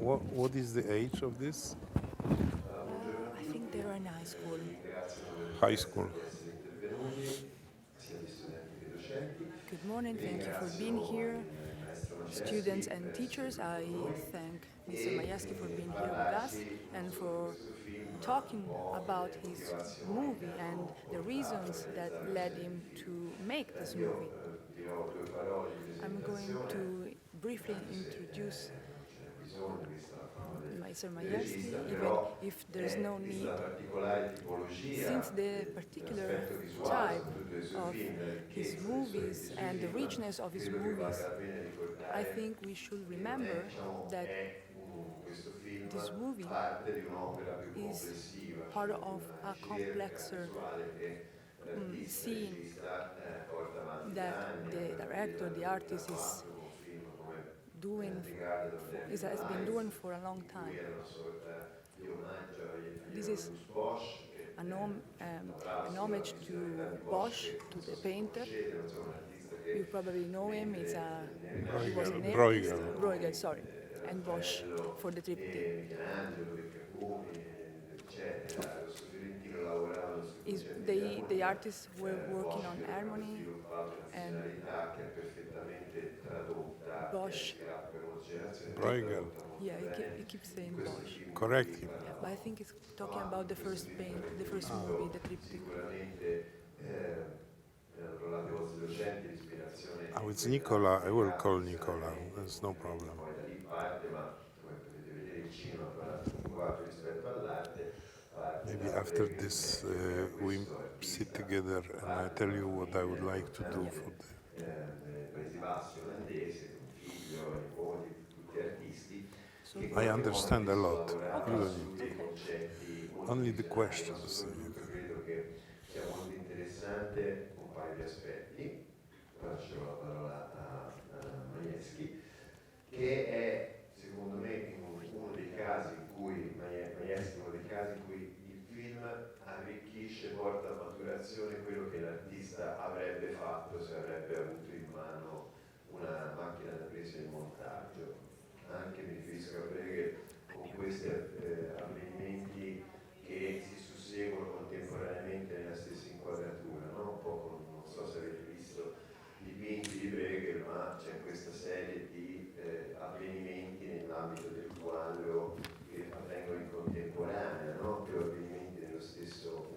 What is the age of this? I think they were in high school. High school. Good morning, thank you for being here. Students and teachers, I thank Mr. Majewski for being here with us and for talking about his movie and the reasons that led him to make this movie. I'm going to briefly introduce Mr. Majewski, even if there's no need, since the particular type of his movies and the richness of his movies, I think we should remember that this movie is part of a complexer scene that the director, the artist has been doing for a long time. This is an homage to Bosch, to the painter. You probably know him. He was an artist. Bruegel, sorry, and Bosch for the triptych. The artists were working on harmony, and Bosch. Bruegel. Yeah, he keeps saying Bosch. Correct him. But I think he's talking about the first movie, the triptych. Oh, it's Nicola. I will call Nicola. There's no problem. Maybe after this we sit together and I tell you what I would like to do for the... I understand a lot. You don't need to. Only the questions. Che è secondo me uno dei casi in cui Majewski, uno dei casi in cui il film arricchisce, porta a maturazione quello che l'artista avrebbe fatto se avrebbe avuto in mano una macchina da presa e montaggio. Anche mi riferisco a Bruegel con questi avvenimenti che si susseguono contemporaneamente nella stessa inquadratura, no? Un po' non so se avete visto dipinti di Bruegel, ma c'è questa serie di avvenimenti nell'ambito del quadro che avvengono in contemporanea, no? Più avvenimenti nello stesso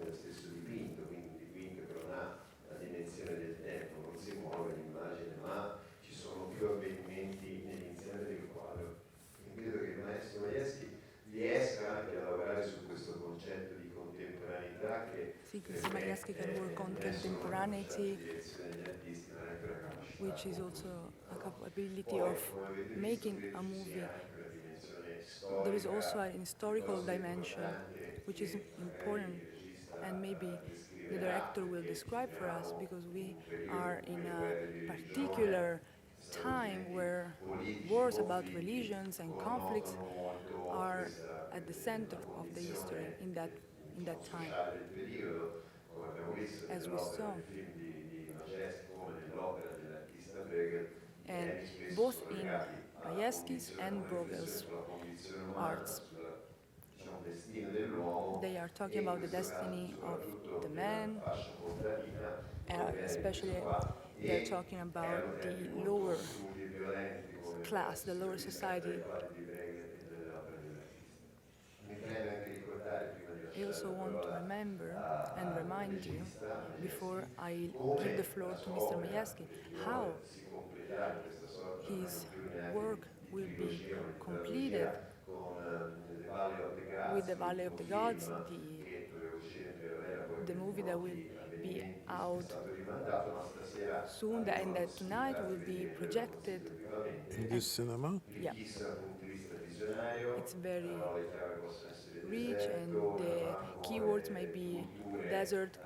dipinto, quindi un dipinto che non ha la dimensione del tempo, non si muove l'immagine, ma ci sono più avvenimenti nell'insieme del quadro. Quindi credo che il maestro Majewski riesca anche a lavorare su questo concetto di contemporaneità che Majewski can work on contemporaneity, which is also a capability of making a movie. There is also an historical dimension, which is important, and maybe the director will describe for us, because we are in a particular time where wars about religions and conflicts are at the center of the history in that time. As we saw. And both in Majewski's and Bruegel's arts, they are talking about the destiny of the man, and especially they're talking about the lower class, the lower society. I also want to remember and remind you, before I give the floor to Mr. Majewski, how his work will be completed with The Valley of the Gods, the movie that will be out soon, and that tonight will be projected. In this cinema? Yeah. It's very rich, and the keywords may be desert,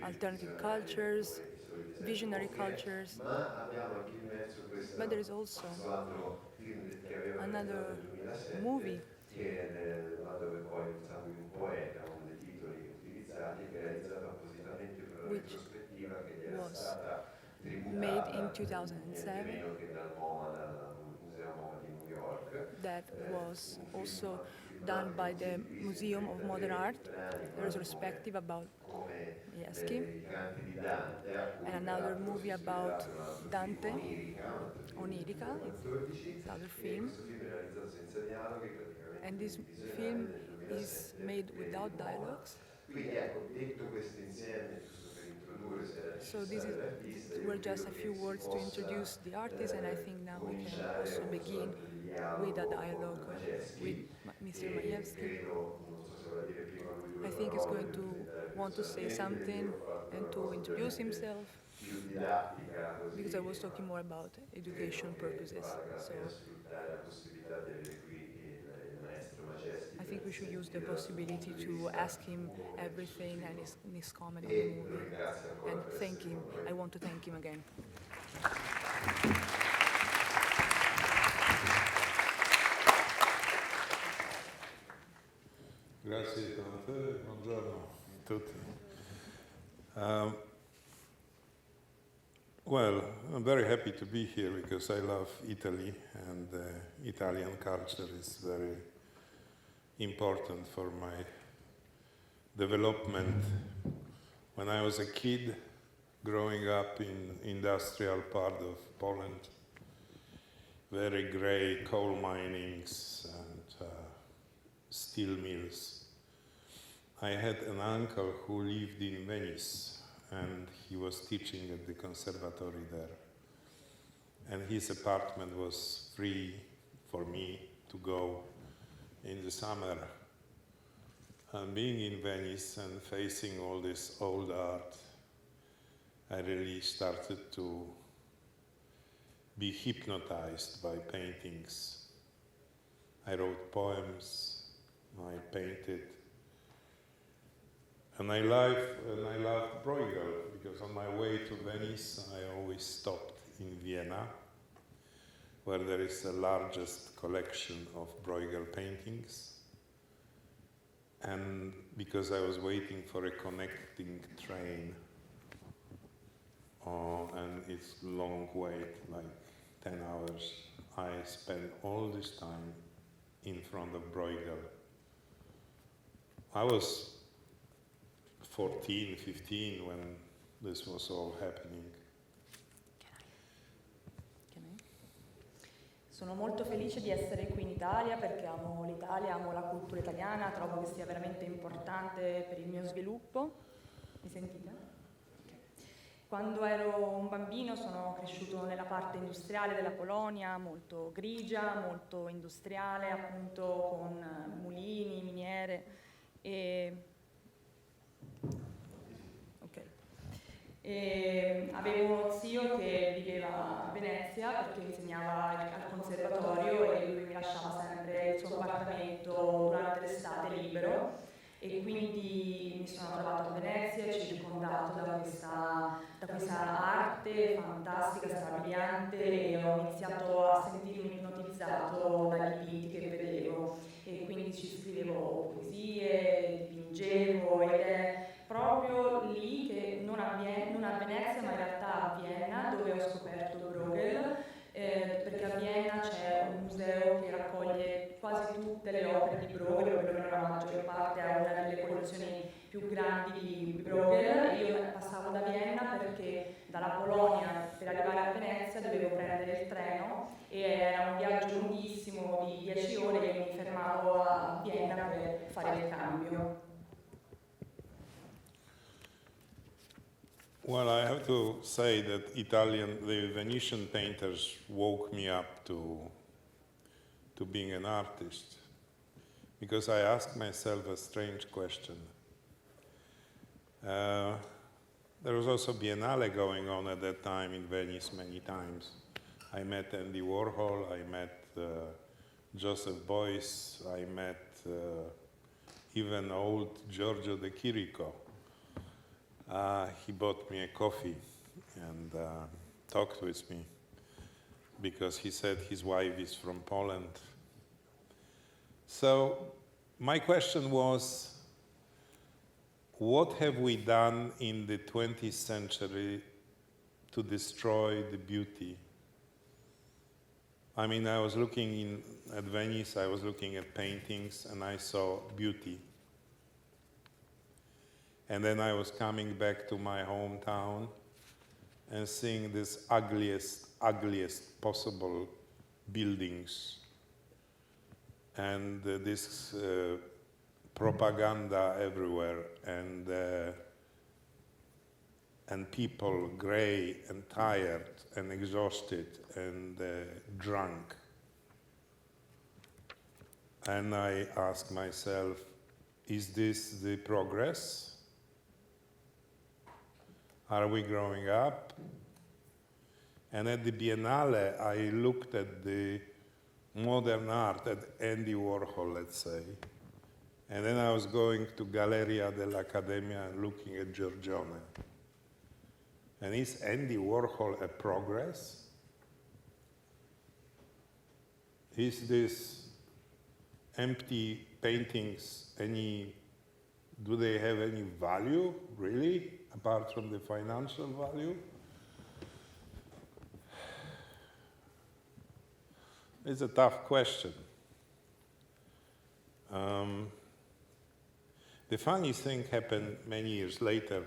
alternative cultures, visionary cultures. But there is also another movie which was made in 2007 that was also done by the Museum of Modern Art, a retrospective about Majewski, and another movie about Dante, Onirica, it's another film. And this film is made without dialogues. So were just a few words to introduce the artist, and I think now we can also begin with a dialogue with Mr. Majewski. I think he's going to want to say something and to introduce himself, because I was talking more about education purposes. So I think we should use the possibility to ask him everything and his comment on the movie, and thank him. I want to thank him again. Grazie tante, buongiorno a tutti. Well, I'm very happy to be here because I love Italy, and Italian culture is very important for my development. When I was a kid, growing up in industrial part of Poland, very grey coal minings and steel mills, I had an uncle who lived in Venice, and he was teaching at the conservatory there. And his apartment was free for me to go in the summer. And being in Venice and facing all this old art, I really started to be hypnotized by paintings. I wrote poems, I painted, and I loved Bruegel, because on my way to Venice I always stopped in Vienna, where there is the largest collection of Bruegel paintings. And because I was waiting for a connecting train, and it's long wait, like 10 hours, I spent all this time in front of Bruegel. I was 14, 15 when this was all happening. Sono molto felice di essere qui in Italia perché amo l'Italia, amo la cultura italiana, trovo che sia veramente importante per il mio sviluppo. Mi sentite? Okay. Quando ero un bambino sono cresciuto nella parte industriale della Polonia, molto grigia, molto industriale, appunto con mulini, miniere e avevo uno zio che viveva a Venezia perché insegnava al conservatorio e lui mi lasciava sempre il suo appartamento durante l'estate libero, e quindi mi sono trovata a Venezia e circondato da questa arte fantastica, strabiliante, e ho iniziato a sentirmi ipnotizzato dagli dipinti che vedevo, e quindi ci scrivevo poesie, dipingevo, ed è proprio lì che non a Venezia ma in realtà a Vienna, dove ho scoperto Bruegel, perché a Vienna c'è un museo che raccoglie quasi tutte le opere di Bruegel, o perlomeno la maggior parte, è una delle collezioni più grandi di Bruegel, e io passavo da Vienna perché dalla Polonia per arrivare a Venezia dovevo prendere il treno, e era un viaggio lunghissimo di 10 ore, e mi fermavo a Vienna per fare il cambio. Well, I have to say that the Venetian painters woke me up to being an artist, because I asked myself a strange question. There was also Biennale going on at that time in Venice many times. I met Andy Warhol, I met Joseph Beuys, I met even old Giorgio de Chirico. He bought me a coffee and talked with me, because he said his wife is from Poland. So my question was, what have we done in the 20th century to destroy the beauty? I mean, I was looking at Venice, I was looking at paintings, and I saw beauty. And then I was coming back to my hometown and seeing this ugliest possible buildings and this propaganda everywhere, and people gray and tired and exhausted and drunk. And I asked myself, is this the progress? Are we growing up? And at the Biennale, I looked at the modern art, at Andy Warhol, let's say. And then I was going to Galleria dell'Accademia and looking at Giorgione. And is Andy Warhol a progress? Is this empty paintings do they have any value, really, apart from the financial value? It's a tough question. The funny thing happened many years later.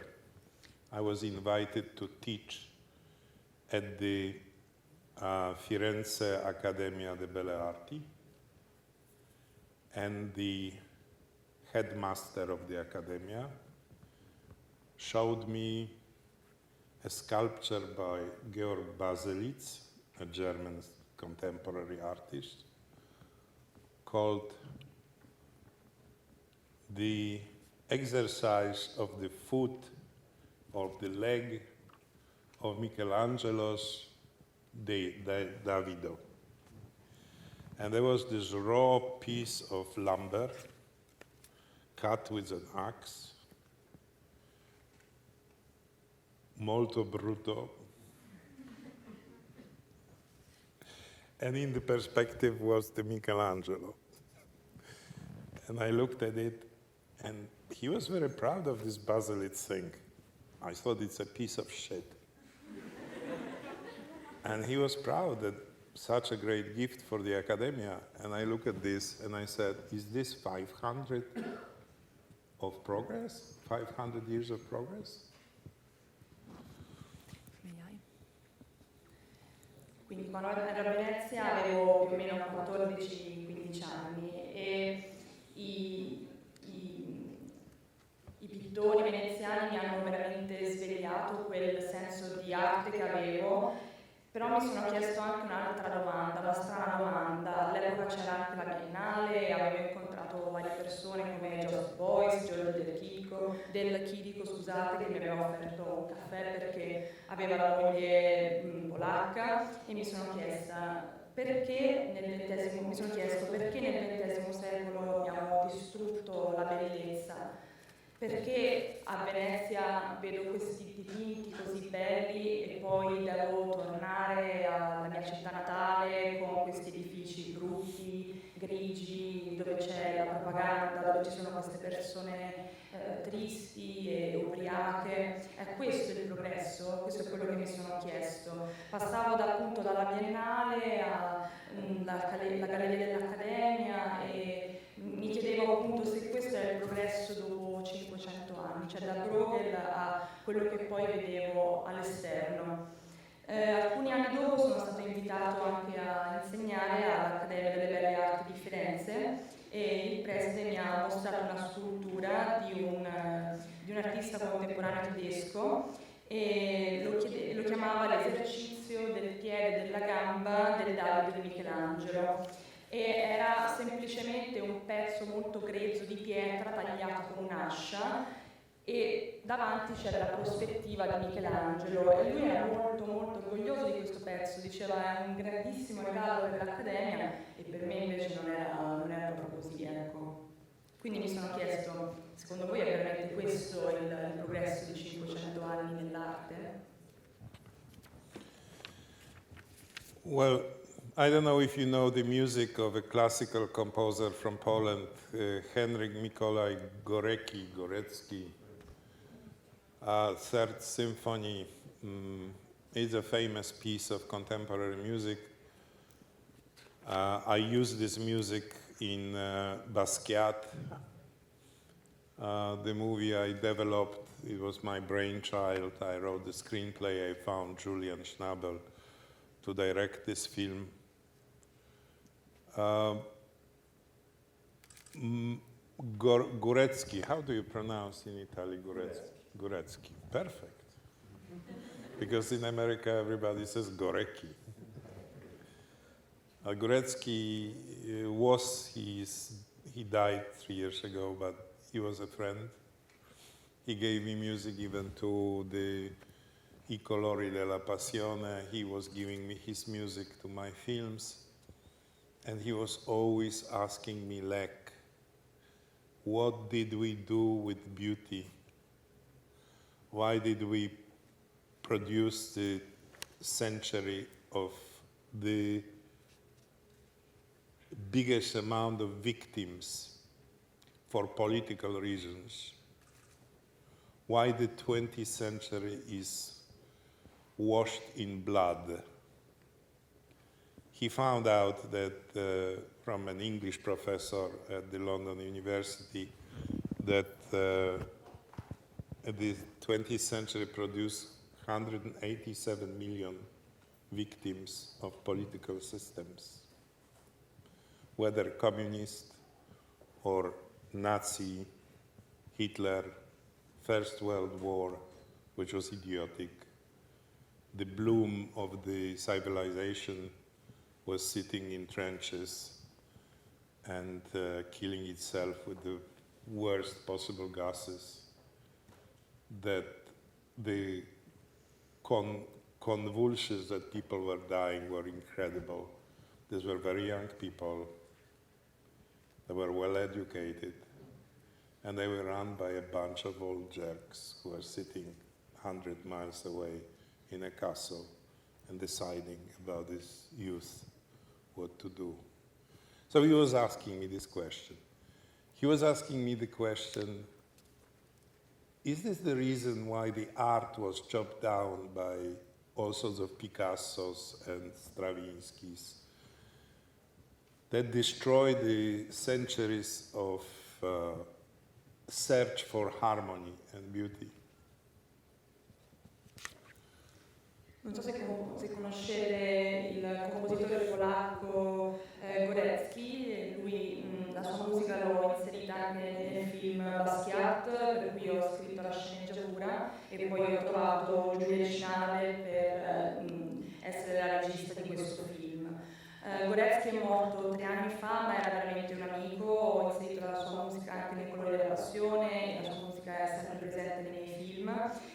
I was invited to teach at the Firenze Accademia delle Belle Arti, and the headmaster of the Accademia showed me a sculpture by Georg Baselitz, a German contemporary artist, called The Exercise of the Foot or the Leg of Michelangelo's Davido. And there was this raw piece of lumber cut with an axe, molto brutto. And in the perspective was the Michelangelo. And I looked at it, and he was very proud of this Baselitz thing. I thought it's a piece of shit. And he was proud that such a great gift for the Academia. And I look at this and I said, is this 500 of progress? 500 years of progress? Quindi quando ero a Venezia avevo più o meno 14-15 anni e i pittori veneziani mi hanno veramente svegliato quel senso di arte che avevo, però mi sono chiesto anche un'altra domanda, una strana domanda. All'epoca c'era anche la Biennale, avevo incontrato varie persone come Joseph Beuys, Giorgio del Chirico, scusate, che mi aveva offerto un caffè perché aveva la moglie polacca, e mi sono chiesta perché nel XX secolo abbiamo distrutto la bellezza. Perché a Venezia vedo questi dipinti così belli e poi devo tornare alla mia città natale con questi edifici brutti, grigi, dove c'è la propaganda, dove ci sono queste persone tristi e ubriache. È questo il progresso? Questo è quello che mi sono chiesto. Passavo appunto dalla Biennale alla Galleria dell'Accademia e mi chiedevo appunto se questo è il progresso dopo 500 anni, cioè da Bruegel a quello che poi vedevo all'esterno. Alcuni anni dopo sono stato invitato anche a insegnare all'Accademia delle Belle Arti di Firenze e il preside mi ha mostrato una scultura di un artista contemporaneo tedesco e lo chiamava l'esercizio del piede e della gamba del Davido di Michelangelo. E era semplicemente un pezzo molto grezzo di pietra tagliato con un'ascia e davanti c'era la prospettiva di Michelangelo e lui era molto molto orgoglioso di questo pezzo, diceva è un grandissimo regalo per l'Accademia e per me invece non era proprio così, ecco. Quindi mi sono chiesto, secondo voi è veramente questo il progresso di 500 anni nell'arte? Well, I don't know if you know the music of a classical composer from Poland, Henryk Mikołaj Górecki. Third Symphony is a famous piece of contemporary music. I used this music in Basquiat, the movie I developed. It was my brainchild. I wrote the screenplay. I found Julian Schnabel to direct this film. Górecki, how do you pronounce in Italy Górecki? Górecki, perfect. Because in America everybody says Górecki. Górecki he died 3 years ago, but he was a friend. He gave me music even to the I colori della passione. He was giving me his music to my films. And he was always asking me, Lech, what did we do with beauty? Why did we produce the century of the biggest amount of victims for political reasons? Why the 20th century is washed in blood? He found out that from an English professor at the London University that the 20th century produced 187 million victims of political systems, whether communist or Nazi, Hitler, First World War, which was idiotic. The bloom of the civilization was sitting in trenches and killing itself with the worst possible gases. That the convulsions that people were dying were incredible. These were very young people. They were well educated. And they were run by a bunch of old jerks who were sitting 100 miles away in a castle and deciding about this youth what to do. So he was asking me this question. He was asking me the question, is this the reason why the art was chopped down by all sorts of Picassos and Stravinskys that destroyed the centuries of search for harmony and beauty? Non so se conoscete il compositore polacco Górecki. Lui la sua musica l'ho inserita anche nel film Basquiat, per cui ho scritto la sceneggiatura, e poi ho trovato Julian Schnabel per essere la regista di questo film. Górecki è morto 3 anni fa, ma era veramente un amico. Ho inserito la sua musica anche nei colori della passione, e la sua musica è sempre presente nei miei film.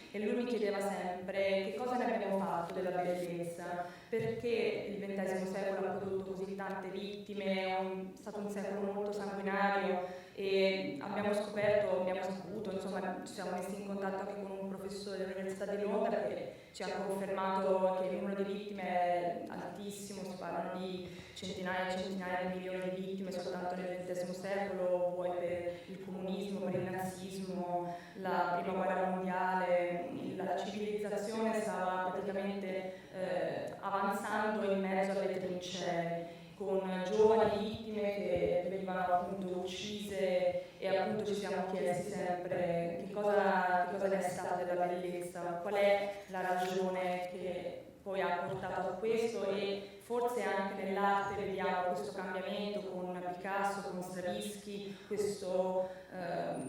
E lui mi chiedeva sempre che cosa ne abbiamo fatto della bellezza, perché il XX secolo ha prodotto così tante vittime, è stato un secolo molto sanguinario, e abbiamo saputo, insomma, ci siamo messi in contatto anche con un professore dell'Università di Londra che ci ha confermato che il numero di vittime è altissimo, si parlano di centinaia e centinaia di milioni di vittime soltanto nel XX secolo, vuoi per il comunismo, per il nazismo, la prima guerra mondiale. La civilizzazione stava praticamente avanzando in mezzo alle trincee, con giovani vittime che venivano appunto uccise, e appunto ci siamo chiesti sempre che cosa ne è stata della bellezza, qual è la ragione che poi ha portato a questo. E forse anche nell'arte vediamo questo cambiamento con Picasso, con Stravinsky,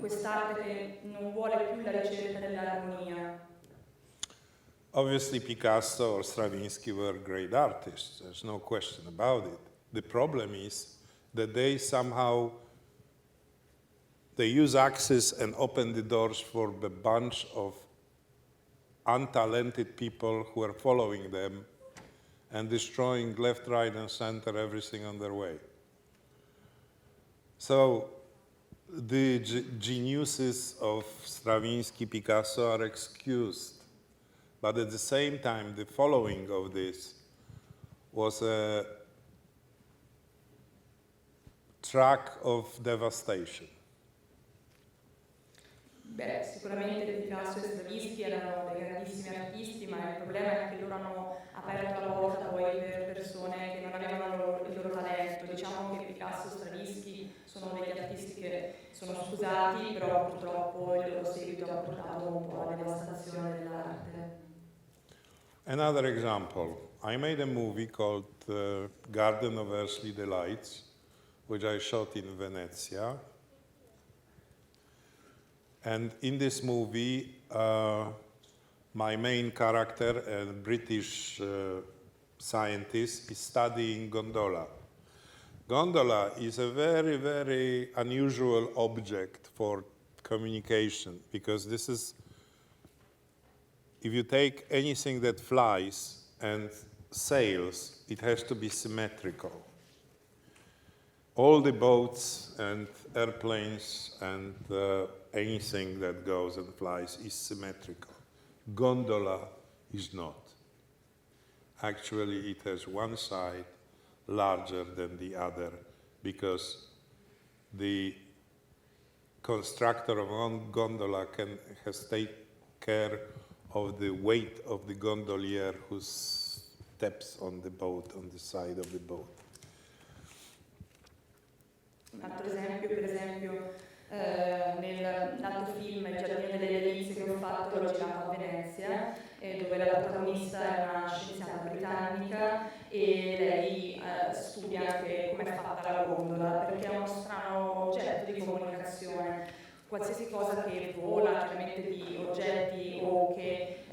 quest'arte che non vuole più la ricerca dell'armonia. Obviously, Picasso or Stravinsky were great artists. There's no question about it. The problem is that they use access and open the doors for a bunch of untalented people who are following them and destroying left, right, and center everything on their way. So the geniuses of Stravinsky, Picasso are excused. But at the same time, the following of this was a track of devastation. Beh, sicuramente Picasso e Stravinsky erano dei grandissimi artisti, ma il problema è che loro hanno aperto la porta poi per persone che non avevano il loro loro talento. Diciamo che Picasso, Stravinsky sono degli artisti che sono scusati, però purtroppo il loro seguito ha portato un po' alla devastazione dell'arte. Another example, I made a movie called Garden of Earthly Delights, which I shot in Venezia. And in this movie, my main character, a British scientist, is studying gondola. Gondola is a very, very unusual object for communication, because this is, if you take anything that flies and sails, it has to be symmetrical. All the boats and airplanes and anything that goes and flies is symmetrical. Gondola is not. Actually, it has one side larger than the other, because the constructor of one gondola has taken care of the weight of the gondolier who steps on the boat, on the side of the boat. Un altro esempio, per esempio, nell'altro film Il giardino delle delizie che ho fatto, l'ho girato a Venezia, dove la protagonista è una scienziata britannica e lei studia anche come è fatta la gondola, perché è uno strano oggetto di comunicazione. Qualsiasi cosa che vola, chiaramente di oggetti o che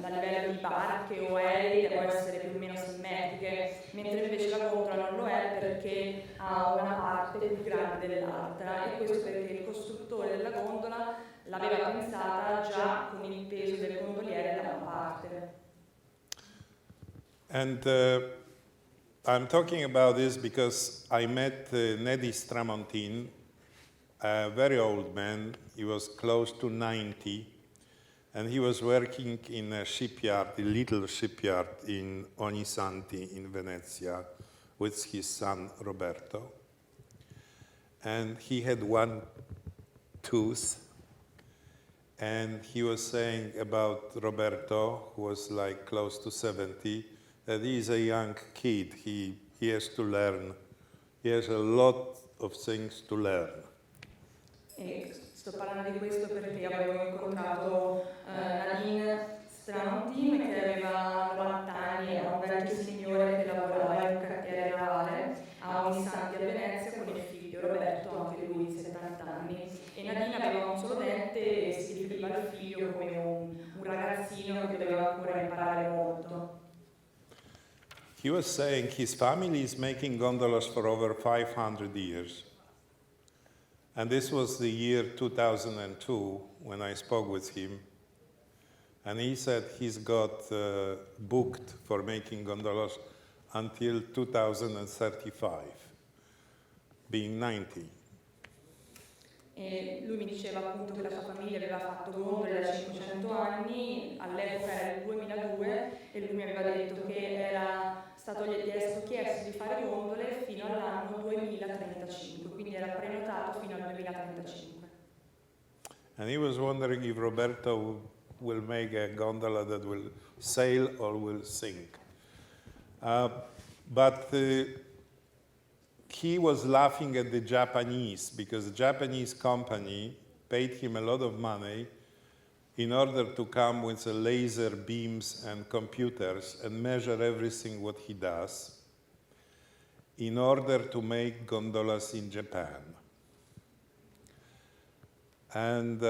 a livello di barche o aerei devono essere più o meno simmetriche, mentre invece la gondola non lo è perché ha una parte più grande dell'altra, e questo perché il costruttore della gondola l'aveva pensata già con il peso del gondoliere da una parte. And I'm talking about this because I met Nedis Tramontin, a very old man. He was close to 90, and he was working in a shipyard, a little shipyard in Ognissanti in Venezia with his son Roberto. And he had one tooth, and he was saying about Roberto, who was like close to 70, that he's a young kid. He has to learn. He has a lot of things to learn. E sto parlando di questo perché avevo incontrato Nadine Stramontin, che aveva 90 anni, era un vecchio signore che lavorava in un cantiere navale a Ognissanti a Venezia con il figlio Roberto, anche lui di 70 anni. E Nadine aveva un solo dente e si riferiva al figlio come un ragazzino che doveva ancora imparare molto. He was saying his family is making gondolas for over 500 years. And this was the year 2002 when I spoke with him. And he said he's got booked for making gondolas until 2035, being 90. E lui mi diceva appunto che la sua famiglia aveva fatto gondole da 500 anni, all'epoca era il 2002, e lui mi aveva detto che era stato chiesto di fare gondole fino all'anno 2035, quindi era prenotato fino al 2035. And he was wondering if Roberto will make a gondola that will sail or will sink. But he was laughing at the Japanese, because the Japanese company paid him a lot of money in order to come with the laser beams and computers and measure everything what he does in order to make gondolas in Japan. And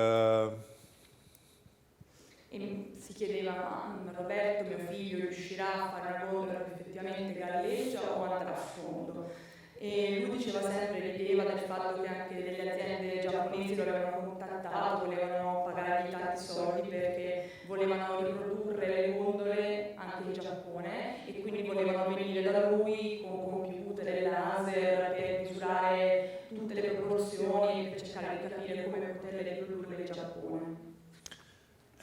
E si chiedeva, ma Roberto, mio figlio, riuscirà a fare una gondola che effettivamente galleggia o andrà a fondo? E lui diceva sempre, rideva del fatto che anche delle aziende giapponesi lo avevano contattato, volevano pagargli tanti soldi perché volevano riprodurre le gondole anche in Giappone, e quindi volevano venire da lui con computer e laser per misurare tutte le proporzioni, per cercare di capire come poterle riprodurre in Giappone.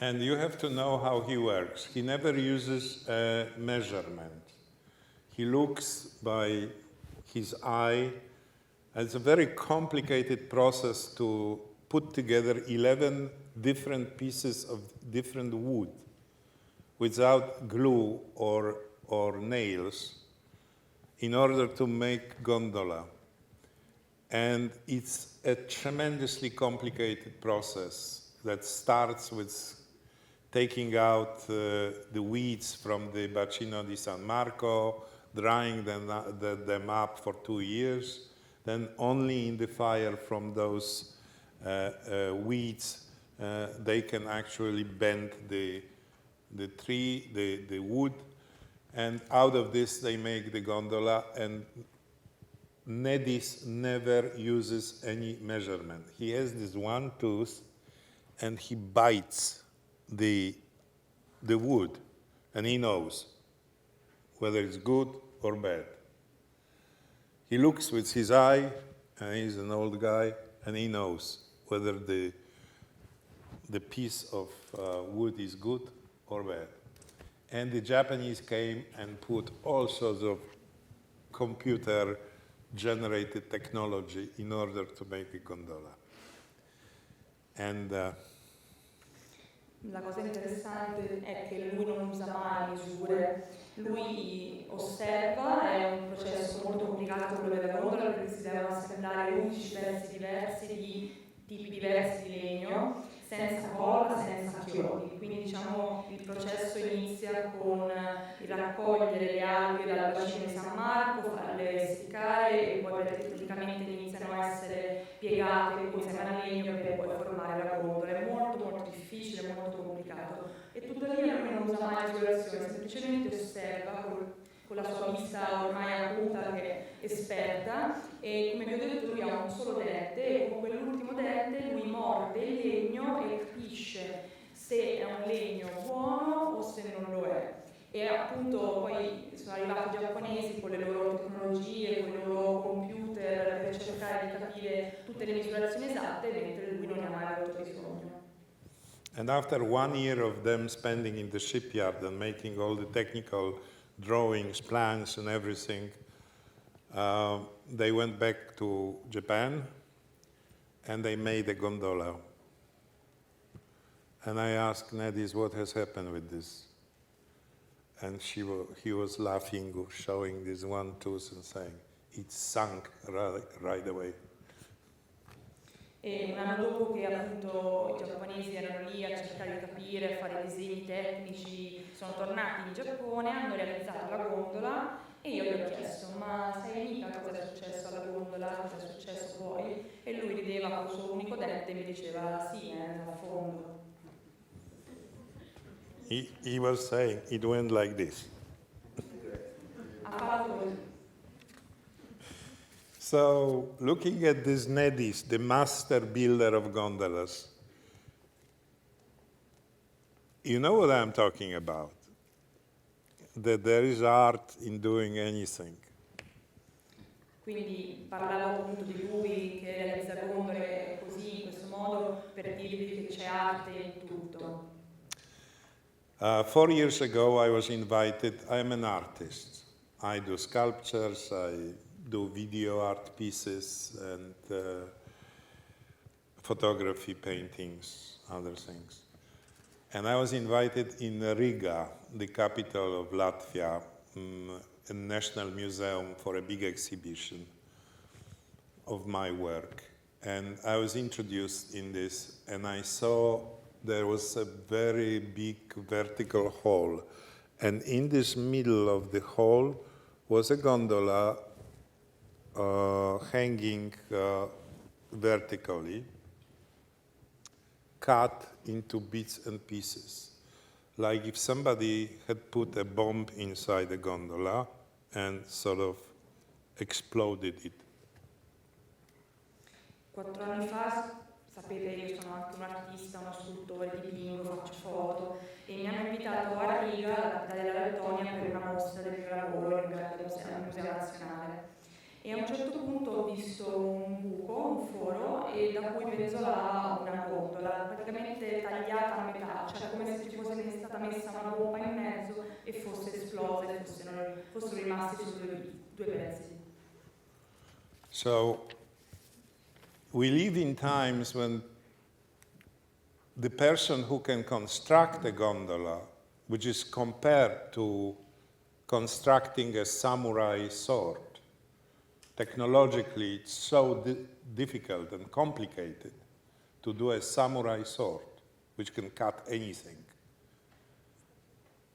And you have to know how he works. He never uses a measurement. He looks by his eye. It's a very complicated process to put together 11 different pieces of different wood without glue or nails. in order to make gondola. And it's a tremendously complicated process that starts with taking out the weeds from the Bacino di San Marco, drying them up for 2 years, then only in the fire from those weeds they can actually bend the tree, the wood, and out of this they make the gondola. And Nedis never uses any measurement. He has this one tooth and he bites the wood, and he knows whether it's good or bad. He looks with his eye, and he's an old guy, and he knows whether the piece of wood is good or bad. And the Japanese came and put all sorts of computer-generated technology in order to make a gondola. And la cosa interessante è che lui non usa mai misure, lui osserva, è un processo molto complicato quello della gondola perché si devono assemblare 11 pezzi diversi di tipi diversi di legno, senza colla, senza chiodi. Quindi diciamo il processo inizia con il raccogliere le alghe dal bacino di San Marco, farle essiccare e poi praticamente iniziano a essere piegate insieme al legno per poi formare la gondola. È molto molto difficile, molto complicato. E tuttavia lui non usa mai misurazioni, semplicemente osserva con la sua vista ormai acuta che è esperta, e come vi ho detto lui ha un solo dente e con quell'ultimo dente lui morde il legno e capisce se è un legno buono o se non lo è. E appunto poi sono arrivati i giapponesi con le loro tecnologie, con i loro computer per cercare di capire tutte le misurazioni esatte, mentre lui non ne ha mai avuto bisogno. And after 1 year of them spending in the shipyard and making all the technical drawings, plans, and everything, they went back to Japan and they made a gondola. And I asked Nedis, what has happened with this? And he was laughing, showing this one tooth and saying, it sunk right away. E un anno dopo che appunto i giapponesi erano lì a cercare di capire, a fare disegni tecnici, sono tornati in Giappone, hanno realizzato la gondola e io gli ho chiesto ma sai mica cosa è successo alla gondola, cosa è successo poi? E lui rideva con il suo unico dente e mi diceva sì, è a fondo. He was saying it went like this. Ha fatto così. So, looking at this Nedis, the master builder of gondolas, you know what I'm talking about? That there is art in doing anything. Quindi parlavo appunto di lui che realizza gondole così, in questo modo, per dirvi che c'è arte in tutto. 4 years ago I was invited, I'm an artist. I do sculptures, I do video art pieces and photography, paintings, other things. And I was invited in Riga, the capital of Latvia, a national museum for a big exhibition of my work. And I was introduced in this, and I saw there was a very big vertical hall. And in this middle of the hall was a gondola hanging vertically, cut into bits and pieces, like if somebody had put a bomb inside the gondola and sort of exploded it. 4 anni fa, sapete, io sono anche un artista, uno scultore, dipingo, faccio foto e mi hanno invitato a Riga dalla Lettonia per una mostra del mio lavoro al Museo Nazionale. E a un certo punto ho visto un buco, un foro, e da cui penzolava una gondola, praticamente tagliata a metà, cioè come se ci fosse stata messa una bomba in mezzo e fosse esplosa e fossero rimasti solo due pezzi. So, we live in times when the person who can construct a gondola, which is compared to constructing a samurai sword. Technologically, it's so difficult and complicated to do a samurai sword, which can cut anything.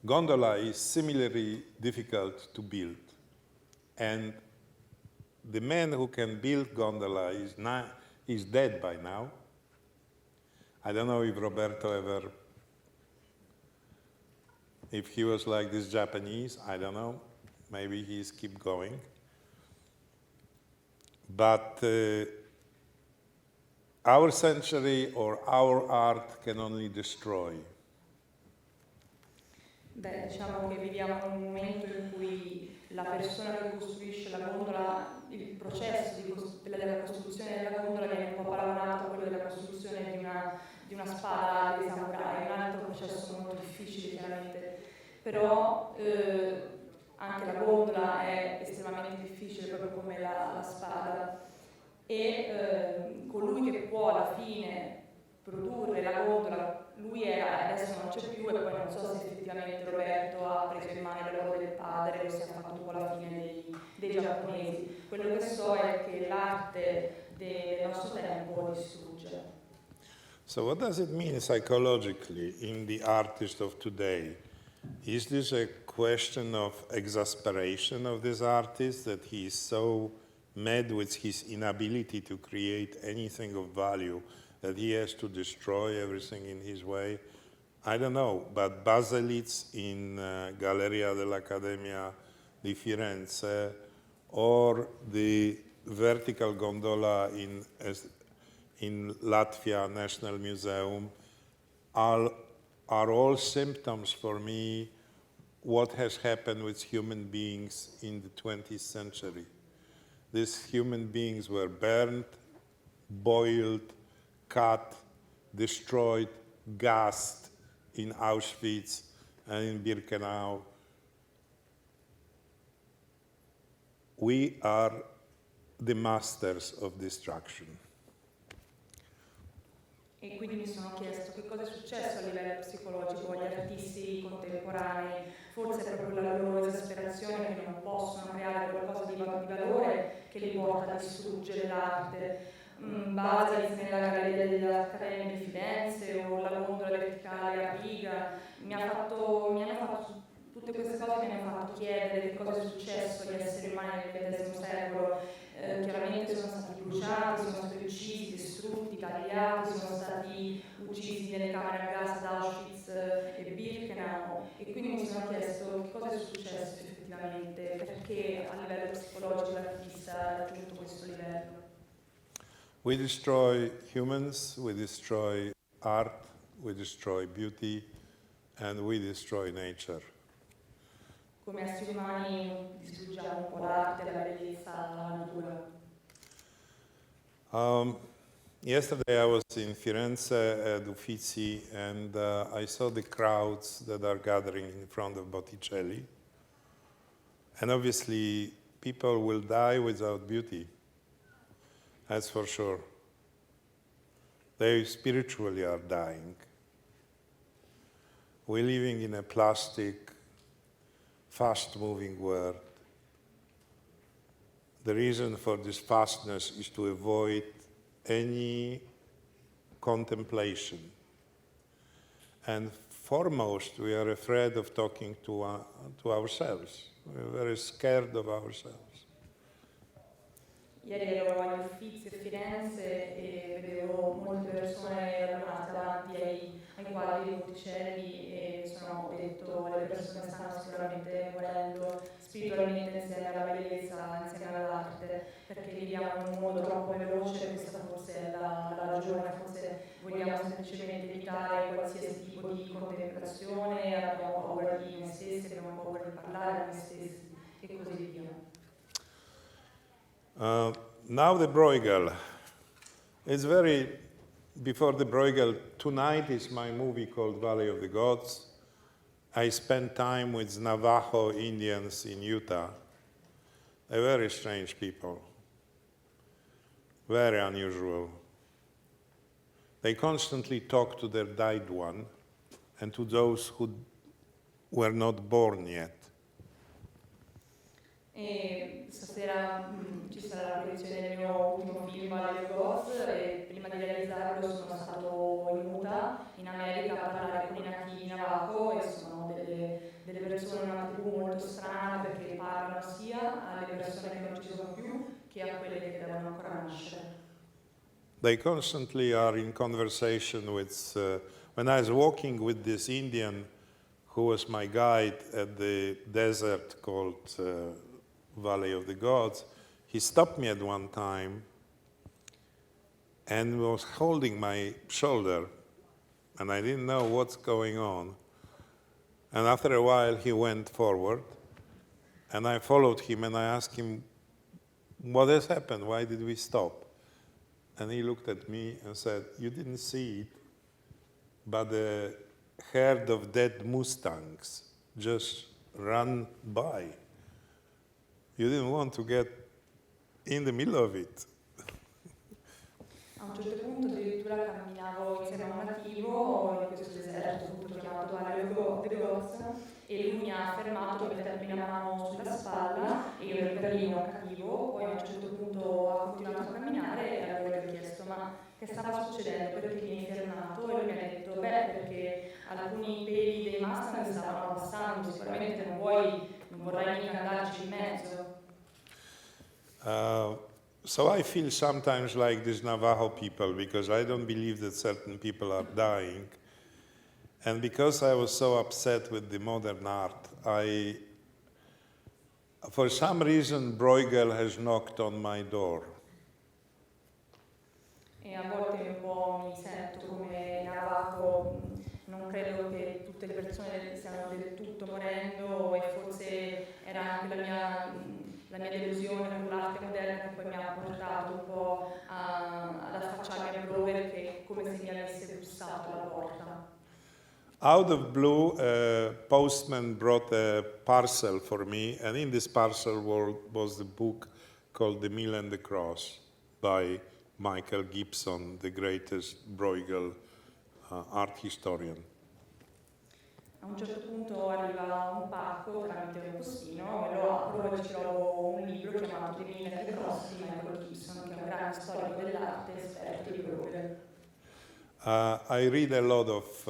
Gondola is similarly difficult to build. And the man who can build gondola is dead by now. I don't know if Roberto ever, if he was like this Japanese, I don't know. Maybe he's keep going. But our century or our art can only destroy. Beh, diciamo che viviamo in un momento in cui la persona che costruisce la gondola, il processo della costruzione della gondola viene un po' paragonato a quello della costruzione di una spada dei samurai, un altro processo molto difficile chiaramente, però anche la gondola è estremamente difficile proprio come la spada e colui che può alla fine produrre la gondola, lui era, adesso non c'è più e poi non so se effettivamente Roberto ha preso in mano il lavoro del padre o se ha fatto un po' la fine dei giapponesi. Quello che so è che l'arte del nostro tempo distrugge. So what does it mean psychologically in the artist of today? Is this a question of exasperation of this artist, that he is so mad with his inability to create anything of value that he has to destroy everything in his way? I don't know, but Baselitz in Galleria dell'Accademia di Firenze or the vertical gondola in Latvia National Museum are all symptoms for me what has happened with human beings in the 20th century. These human beings were burned, boiled, cut, destroyed, gassed in Auschwitz and in Birkenau. We are the masters of destruction. E quindi mi sono chiesto che cosa è successo a livello psicologico agli artisti contemporanei, forse è proprio la loro esasperazione che non possono creare qualcosa di valore che li porta a distruggere l'arte. Baselitz nella Galleria dell'Accademia di Firenze o la gondola verticale a riga, tutte queste cose mi hanno fatto chiedere che cosa è successo agli esseri umani nel XX secolo. Chiaramente sono stati bruciati, sono stati uccisi, distrutti, tagliati, sono stati uccisi nelle camere a gas ad Auschwitz e Birkenau, e quindi mi sono chiesto che cosa è successo effettivamente, perché a livello psicologico l'artista ha raggiunto questo livello. We destroy humans, we destroy art, we destroy beauty, and we destroy nature. Come esseri umani distruggiamo un po' l'arte, la bellezza, la natura. Yesterday I was in Firenze at Uffizi and I saw the crowds that are gathering in front of Botticelli. And obviously people will die without beauty. That's for sure. They spiritually are dying. We're living in a plastic, fast-moving world. The reason for this fastness is to avoid any contemplation. And foremost, we are afraid of talking to ourselves. We're very scared of ourselves. Ieri ero agli Uffizi a Firenze e vedevo molte persone radunate davanti ai quadri di Botticelli e mi sono detto le persone stanno sicuramente morendo spiritualmente insieme alla bellezza, insieme all'arte, perché viviamo in un mondo troppo veloce. Questa forse è la ragione, forse vogliamo semplicemente evitare qualsiasi tipo di contemplazione, abbiamo paura di noi stessi, abbiamo paura di parlare di noi stessi e così via. Now the Bruegel. It's before the Bruegel, tonight is my movie called Valley of the Gods. I spent time with Navajo Indians in Utah. They're very strange people, very unusual. They constantly talk to their died one and to those who were not born yet. E stasera ci sarà la proiezione del mio ultimo film, LFFEC20 e prima di realizzarlo sono stato in Utah, in America, a parlare con i nativi navajo e sono delle persone, una tribù molto strana perché parlano sia alle persone che non ci sono più che a quelle che devono ancora nascere. They constantly are in conversation with, when I was walking with this Indian who was my guide at the desert called Valley of the Gods, he stopped me at one time and was holding my shoulder, and I didn't know what's going on. And after a while he went forward, and I followed him and I asked him, what has happened? Why did we stop? And he looked at me and said, you didn't see it, but a herd of dead Mustangs just ran by. You didn't want to get in the middle of it. A un certo punto addirittura camminavo insieme a un nativo in questo deserto appunto chiamato Valley of the Gods e lui mi ha fermato mettendomi una mano sulla spalla e io ero per lì non capivo, poi a un certo punto ha continuato a camminare e allora gli ho chiesto ma che stava succedendo, perché mi hai fermato? E lui mi ha detto beh perché alcuni peli dei Mustang stavano abbassando, sicuramente non vorrai mica andarci in mezzo. So I feel sometimes like these Navajo people because I don't believe that certain people are dying. And because I was so upset with the modern art, for some reason, Bruegel has knocked on my door. E a volte un po' mi sento come Navajo, non credo che tutte le persone stiano del tutto morendo e forse era anche la mia delusione con l'arte moderna che poi mi ha portato un po' ad affacciarmi a Bruegel che è come se mi avesse bussato alla porta. Out of blue, a postman brought a parcel for me, and in this parcel was the book called The Mill and the Cross by Michael Gibson, the greatest Bruegel art historian. A un certo punto arriva un pacco tramite un postino e lo apro e ci trovo un libro chiamato The Mill and the Cross di Michael Gibson, che è un grande storico dell'arte esperto di Bruegel. I read a lot of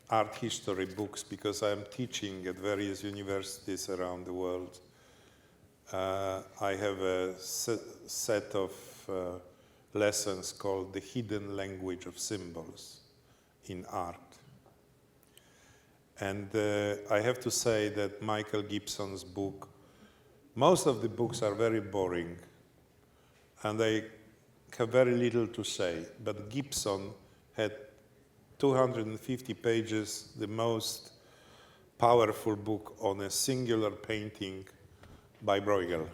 art history books because I'm teaching at various universities around the world. I have a set of lessons called The Hidden Language of Symbols in Art. And I have to say that Michael Gibson's book, most of the books are very boring and they have very little to say, but Gibson had 250 pages, the most powerful book on a singular painting by Bruegel.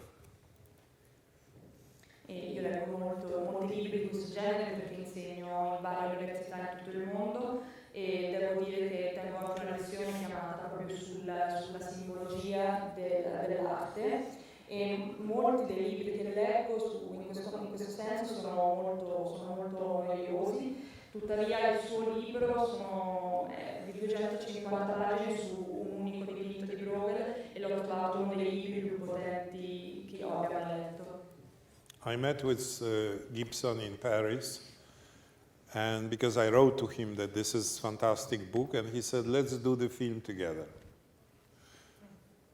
E io leggo molti libri di questo genere perché insegno in varie università in tutto il mondo e devo dire che tengo anche una lezione chiamata proprio sulla simbologia dell'arte e molti dei libri che leggo in questo senso sono molto noiosi, tuttavia il suo libro di 250 pagine su un unico dipinto di Bruegel e l'ho trovato uno dei libri più potenti che io abbia mai letto. I met with Gibson in Paris, and because I wrote to him that this is a fantastic book, and he said, let's do the film together.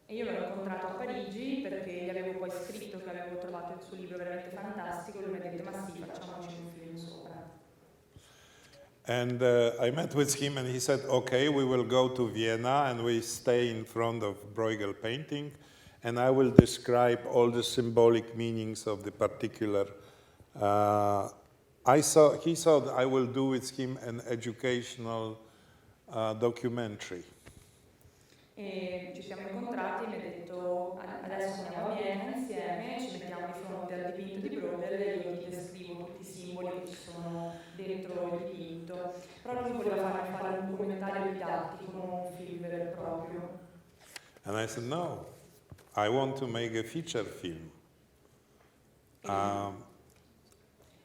E io l'ho incontrato a Parigi perché gli avevo poi scritto che avevo trovato il suo libro veramente fantastico e lui mi ha detto, ma sì, facciamoci un film sopra. And I met with him and he said, okay, we will go to Vienna and we stay in front of Bruegel painting and I will describe all the symbolic meanings of the particular. He thought I will do with him an educational documentary. E ci siamo incontrati e mi ha detto, adesso andiamo a Vienna insieme, ci mettiamo di fronte al dipinto di Bruegel e io ti descrivo tutti i simboli che ci sono dentro il dipinto. Però lui voleva farmi fare un documentario didattico, non un film vero e proprio. And I said, no, I want to make a feature film.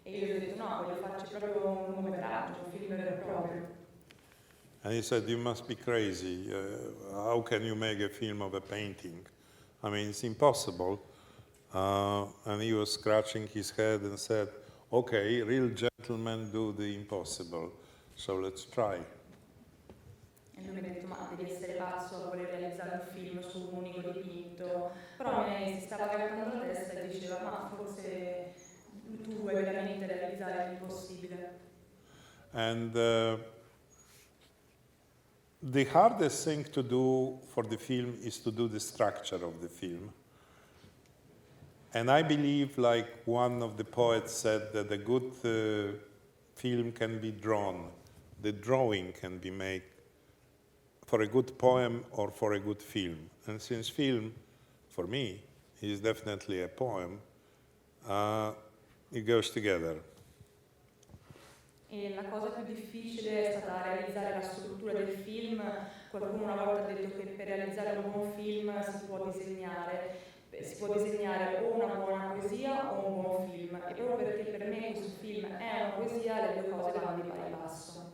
E io gli ho detto, no, voglio farci proprio un lungometraggio, un film vero e proprio. And he said, you must be crazy. How can you make a film of a painting? I mean, it's impossible. And he was scratching his head and said, okay, real gentlemen do the impossible, so let's try. E lui mi ha detto, ma devi essere pazzo a voler realizzare un film su un unico dipinto. Però si stava grattando la testa e diceva, ma forse tu vuoi veramente realizzare l'impossibile. And the hardest thing to do for the film is to do the structure of the film. And I believe, like one of the poets said, that a good film can be drawn. The drawing can be made for a good poem or for a good film. And since film, for me, is definitely a poem, it goes together. E la cosa più difficile è stata realizzare la struttura del film. Qualcuno una volta ha detto che per realizzare un buon film si può disegnare o una buona poesia o un buon film. E proprio perché per me questo film è una poesia, le due cose vanno di pari passo.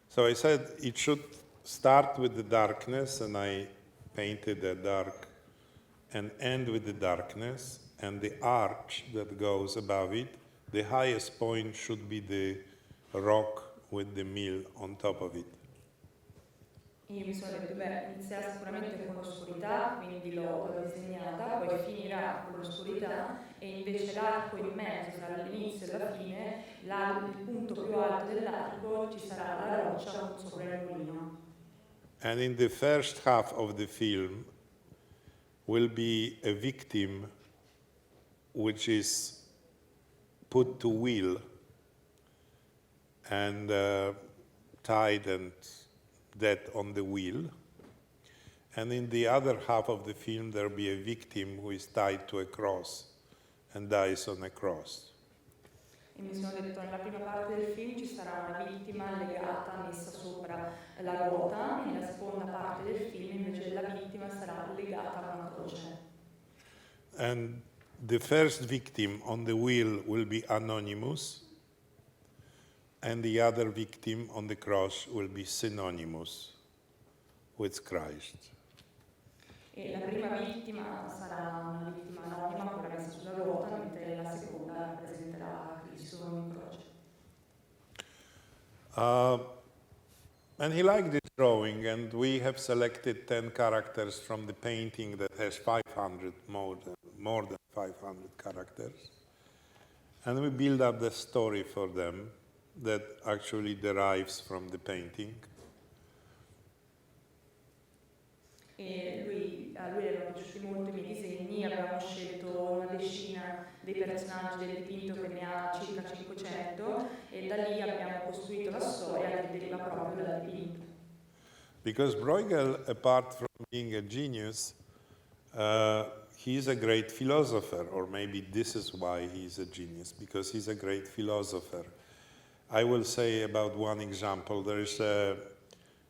So I said it should start with the darkness, and I painted the dark, and end with the darkness, and the arch that goes above it, the highest point should be the rock with the mill on top of it. E io mi sono detto, inizierà sicuramente con l'oscurità, quindi l'ho disegnata, poi finirà con l'oscurità e invece l'arco in mezzo, tra l'inizio e la fine, il punto più alto dell'arco ci sarà la roccia sopra il mulino. And in the first half of the film will be a victim which is put to wheel and tied and dead on the wheel. And in the other half of the film there will be a victim who is tied to a cross and dies on a cross. E mi sono detto, nella prima parte del film ci sarà una vittima legata, messa sopra la ruota, e nella seconda parte del film invece la vittima sarà legata a una croce. And the first victim on the wheel will be anonymous, and the other victim on the cross will be synonymous with Christ. E la prima vittima sarà una vittima anonima, quella messa sulla ruota, mentre la seconda rappresenterà Cristo in croce. And he liked this drawing, and we have selected 10 characters from the painting that has 500, more than 500 characters. And we build up the story for them that actually derives from the painting. E a lui erano piaciuti molto i miei disegni, abbiamo scelto una decina dei personaggi del dipinto che ne ha circa 500 e da lì abbiamo costruito la storia che deriva proprio dal dipinto. Because Bruegel, apart from being a genius, he's a great philosopher, or maybe this is why he's a genius, because he's a great philosopher. I will say about one example. There is a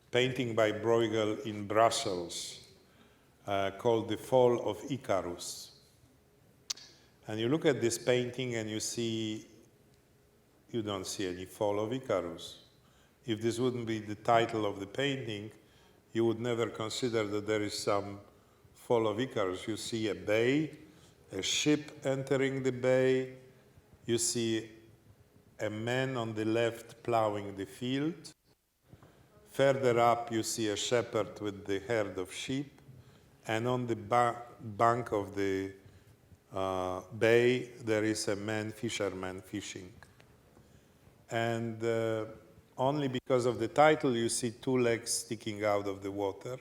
painting by Bruegel in Brussels called the Fall of Icarus. And you look at this painting and you don't see any Fall of Icarus. If this wouldn't be the title of the painting, you would never consider that there is some Fall of Icarus. You see a bay, a ship entering the bay, you see a man on the left plowing the field. Further up, you see a shepherd with the herd of sheep, and on the bank of the bay, there is a fisherman fishing. And only because of the title, you see two legs sticking out of the water,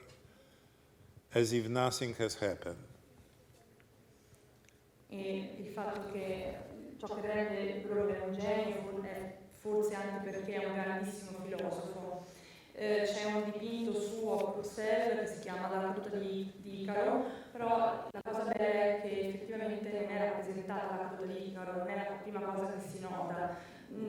as if nothing has happened. E il fatto che ciò che rende Bruegel un genio è forse anche perché è un grandissimo filosofo. C'è un dipinto suo a Bruxelles che si chiama La caduta di Icaro, però la cosa bella è che effettivamente non è rappresentata la caduta di Icaro, non è la prima cosa che si nota,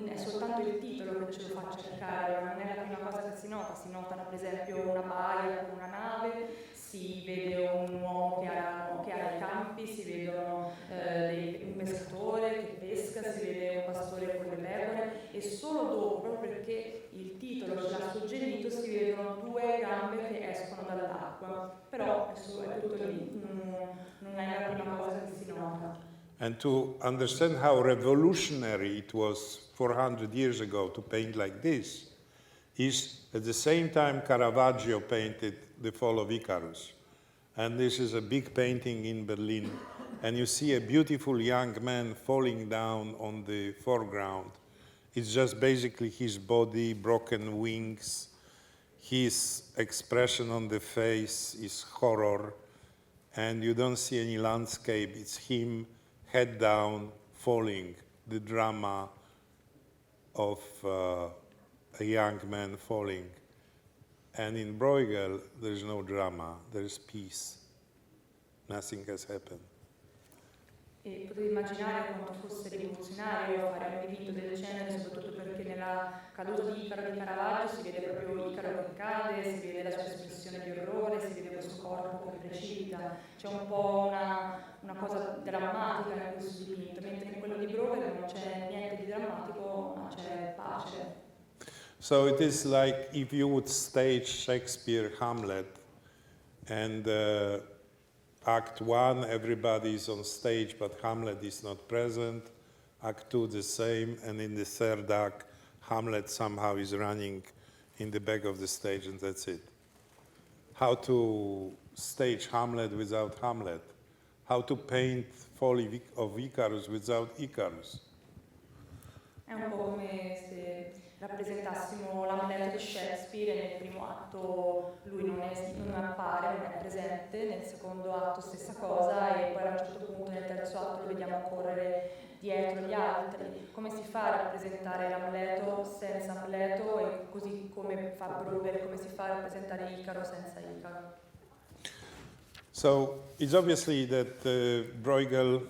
è soltanto il titolo che ce lo fa cercare, ma non è la prima cosa che si notano per esempio una baia con una nave, si vede un uomo che ha i campi, si vedono un pescatore che pesca, si vede un pastore con le pecore e solo dopo, proprio perché il titolo ce l'ha suggerito, si vedono due gambe che escono dall'acqua, però è tutto tutto lì, non è la prima cosa che si nota. And to understand how revolutionary it was 400 years ago to paint like this, is at the same time Caravaggio painted the Fall of Icarus. And this is a big painting in Berlin. And you see a beautiful young man falling down on the foreground. It's just basically his body, broken wings, his expression on the face is horror, and you don't see any landscape. It's him, head down, falling, the drama of a young man falling. And in Bruegel, there's no drama, there's peace. Nothing has happened. E potete immaginare quanto fosse rivoluzionario fare un dipinto del genere, soprattutto perché nella caduta di Icaro di Caravaggio si vede proprio Icaro che cade, si vede la sua espressione di orrore, si vede questo corpo che precipita. C'è un po' una cosa drammatica in questo dipinto, mentre in quello di Bruegel non c'è niente di drammatico, ma c'è pace. So it is like if you would stage Shakespeare Hamlet and Act 1, everybody is on stage, but Hamlet is not present. Act 2, the same. And in the third act, Hamlet somehow is running in the back of the stage, and that's it. How to stage Hamlet without Hamlet? How to paint Fall of Icarus without Icarus? È un po' come se rappresentassimo l'Amleto di Shakespeare e nel primo atto lui non appare, non è presente, nel secondo atto stessa cosa e poi a un certo punto nel terzo atto lo vediamo correre dietro gli altri. Come si fa a rappresentare l'Amleto senza Amleto e così come fa Bruegel, come si fa a rappresentare Icaro senza Icaro? So it's obviously that Bruegel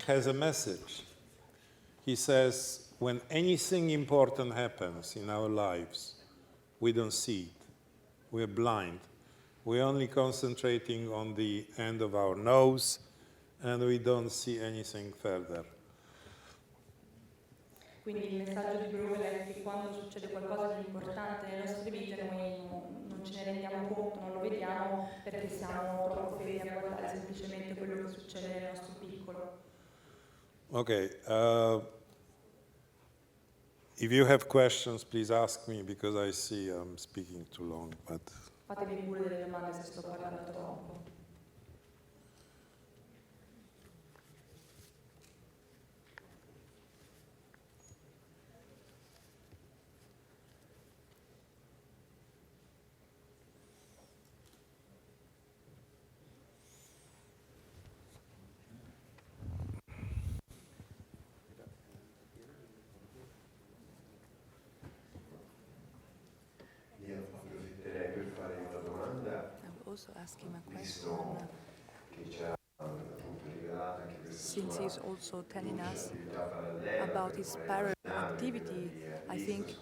has a message. He says, when anything important happens in our lives, we don't see it. We're blind. We're only concentrating on the end of our nose, and we don't see anything further. Quindi il messaggio di Bruegel è che quando succede qualcosa di importante nelle nostre vite noi non ce ne rendiamo conto, non lo vediamo perché siamo troppo fermi a guardare semplicemente quello che succede nel nostro piccolo. Okay. If you have questions, please ask me, because I see I'm speaking too long. But Fatemi pure delle domande se sto parlando troppo. Also ask him a question, since he's also telling us about his parallel activity. I think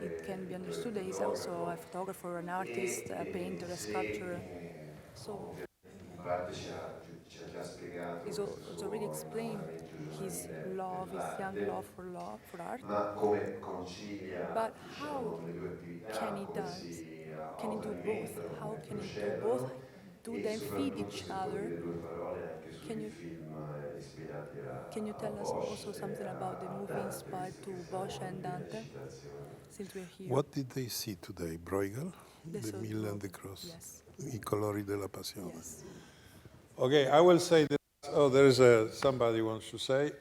it can be understood that he's also a photographer, an artist, a painter, a sculptor. So he's also already explained his love, his young love for art. But how can he do both? How can he do both? Do they feed each other? Can you tell us also something about the movie inspired to Boscia and Dante, since we're here? what did they see today? Bruegel? The Mill and the Cross? Yes. I colori della passione. Yes. Okay, I will say that. Oh, there is somebody wants to say.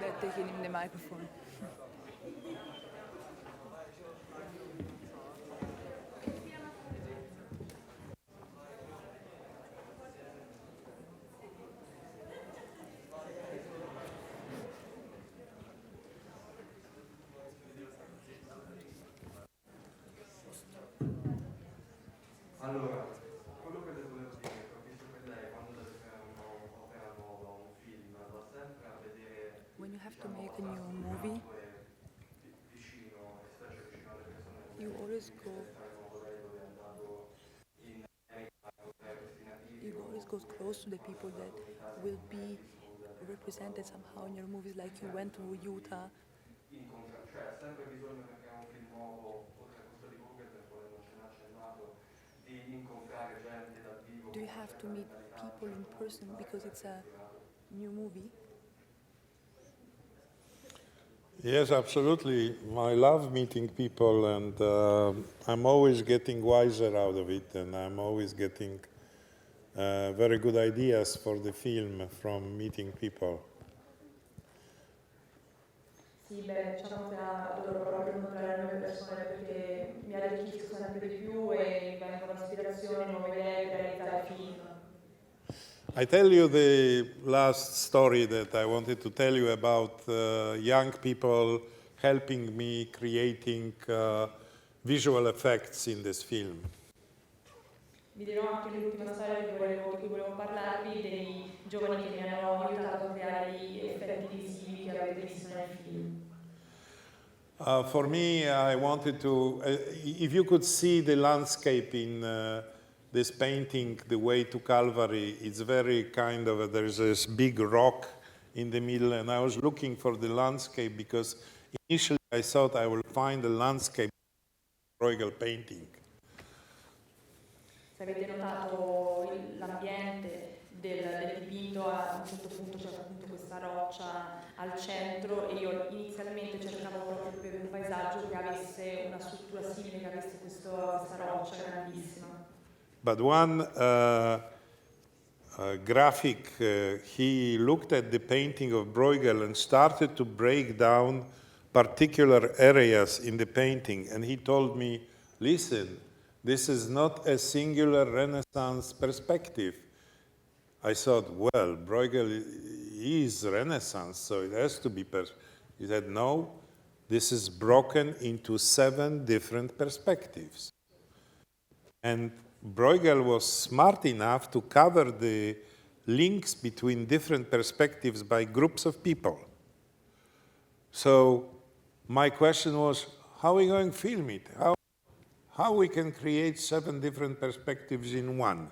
They're taking him the microphone. Allora, quello che le volevo dire è che ho visto che lei quando deve fare un'opera nuova, un film, va sempre a vedere When you have to make a new movie, vicino, e sta vicino alle persone. you always go close to the people that will be represented somehow in your movies, like you went to Utah? Cioè, ha sempre bisogno, perché è un film nuovo, oltre a questo di Google, per quale non ce n'ha accennato, di incontrare gente dal vivo. Do you have to meet people in person because it's a new movie? Yes, absolutely. I love meeting people, and I'm always getting wiser out of it, and I'm always getting very good ideas for the film from meeting people. Sì, beh, diciamo che adoro proprio incontrare nuove persone perché mi arricchisco sempre di più e mi vengono ispirazioni, nuove idee per realizzare film. I tell you the last story that I wanted to tell you about young people helping me creating visual effects in this film. Vi dirò anche l'ultima storia di cui volevo parlarvi, dei giovani che mi hanno aiutato a creare gli effetti visivi che avete visto nel film. For me, I wanted to, if you could see the landscape in this painting, The Way to Calvary, it's very kind of, there's this big rock in the middle, and I was looking for the landscape because initially I thought I would find the landscape Bruegel painting. Se avete notato l'ambiente del dipinto, a un certo punto c'è appunto questa roccia al centro e io inizialmente cercavo proprio per un paesaggio che avesse una struttura simile, che avesse questa roccia grandissima. But one graphic, he looked at the painting of Bruegel and started to break down particular areas in the painting, and he told me, listen, this is not a singular Renaissance perspective. I thought, well, Bruegel is Renaissance, so it has to be. He said, no, this is broken into 7 different perspectives. And Bruegel was smart enough to cover the links between different perspectives by groups of people. So my question was, how are we going to film it? How we can create 7 different perspectives in one?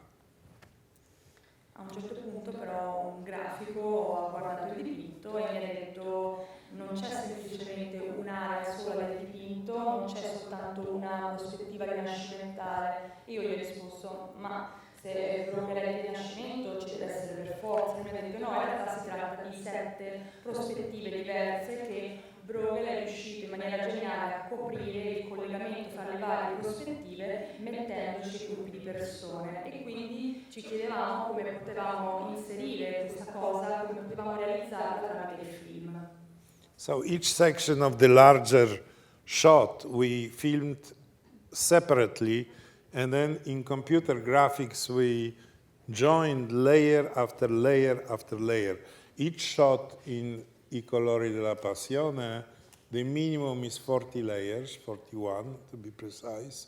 A un certo punto però un grafico ha guardato il dipinto e mi ha detto non c'è semplicemente un'area sola del dipinto, non c'è soltanto una prospettiva rinascimentale. Io gli ho risposto, ma se Bruegel è il Rinascimento ci deve essere per forza. E mi ha detto no, in realtà si tratta di 7 prospettive diverse che Bruegel è riuscito in maniera geniale a coprire il collegamento tra le varie prospettive mettendoci gruppi di persone e quindi ci chiedevamo come potevamo inserire questa cosa, come potevamo realizzarla tramite il film. So each section of the larger shot we filmed separately, and then in computer graphics we joined layer after layer after layer. Each shot in I colori della passione, the minimum is 40 layers, 41 to be precise.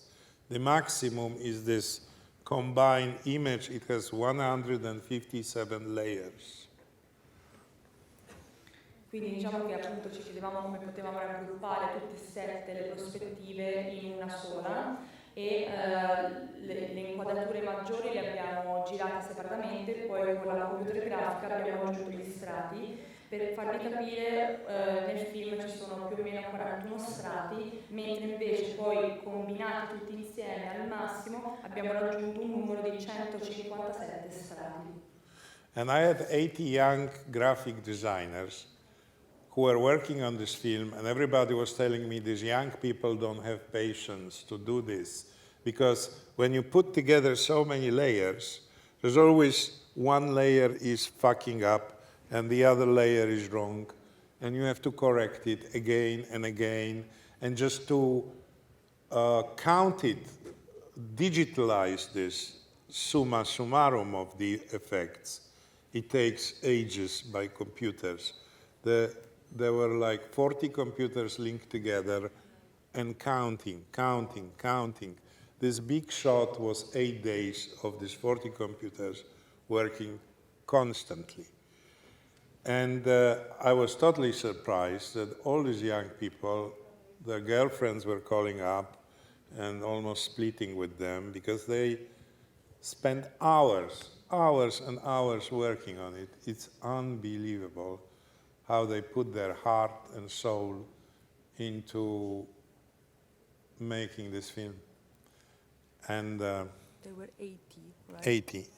The maximum is this combined image, it has 157 layers. Quindi diciamo che appunto ci chiedevamo come potevamo raggruppare tutte e 7 le prospettive in una sola e le inquadrature maggiori le abbiamo girate separatamente, poi con la computer grafica abbiamo aggiunto gli strati. Per farvi capire, nel film ci sono più o meno 41 strati, mentre invece poi combinati tutti insieme al massimo abbiamo raggiunto un numero di 157 strati. And I had 80 young graphic designers who were working on this film, and everybody was telling me these young people don't have patience to do this, because when you put together so many layers, there's always one layer is fucking up, and the other layer is wrong, and you have to correct it again and again, and just to count it, digitalize this summa summarum of the effects, it takes ages by computers. There were like 40 computers linked together and counting. This big shot was 8 days of these 40 computers working constantly. And I was totally surprised that all these young people, their girlfriends were calling up and almost splitting with them because they spent hours hours and hours working on it. It's unbelievable how they put their heart and soul into making this film. And There were 80, right? 80.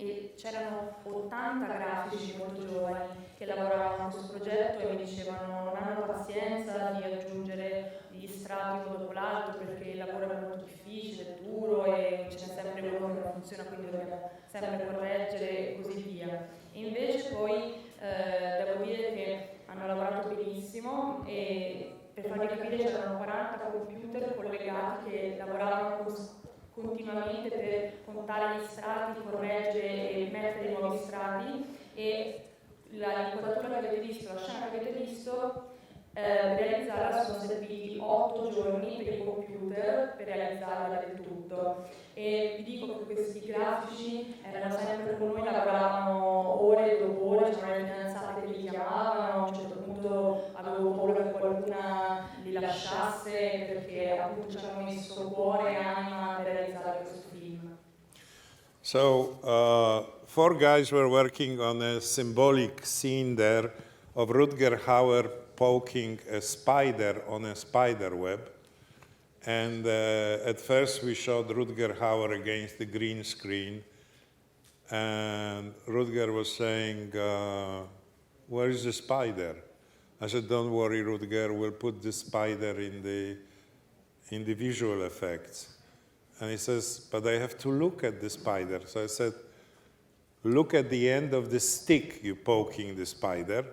E c'erano 80 grafici molto giovani che lavoravano a questo progetto e mi dicevano non hanno pazienza di aggiungere gli strati uno dopo l'altro perché il lavoro è molto difficile, duro e ce n'è sempre uno che non funziona, quindi dobbiamo sempre correggere e così via. E invece poi devo dire che hanno lavorato benissimo e per farvi capire c'erano 40 computer collegati che lavoravano continuamente per contare gli strati, correggere e mettere i nuovi strati, e l'inquadratura che avete visto, la scena che avete visto, per realizzarla sono serviti 8 giorni per i computer per realizzarla del tutto. E vi dico che questi grafici erano sempre con noi, lavoravano ore dopo ore, c'erano le fidanzate che li chiamavano, a un certo punto avevo paura che qualcuna li lasciasse perché appunto ci hanno messo cuore e anima per realizzare questo film. So 4 guys were working on a symbolic scene there of Rutger Hauer poking a spider on a spider web. And at first we showed Rutger Hauer against the green screen. And Rutger was saying, where is the spider? I said, don't worry, Rutger, we'll put the spider in the visual effects. And he says, but I have to look at the spider. So I said, look at the end of the stick you're poking the spider.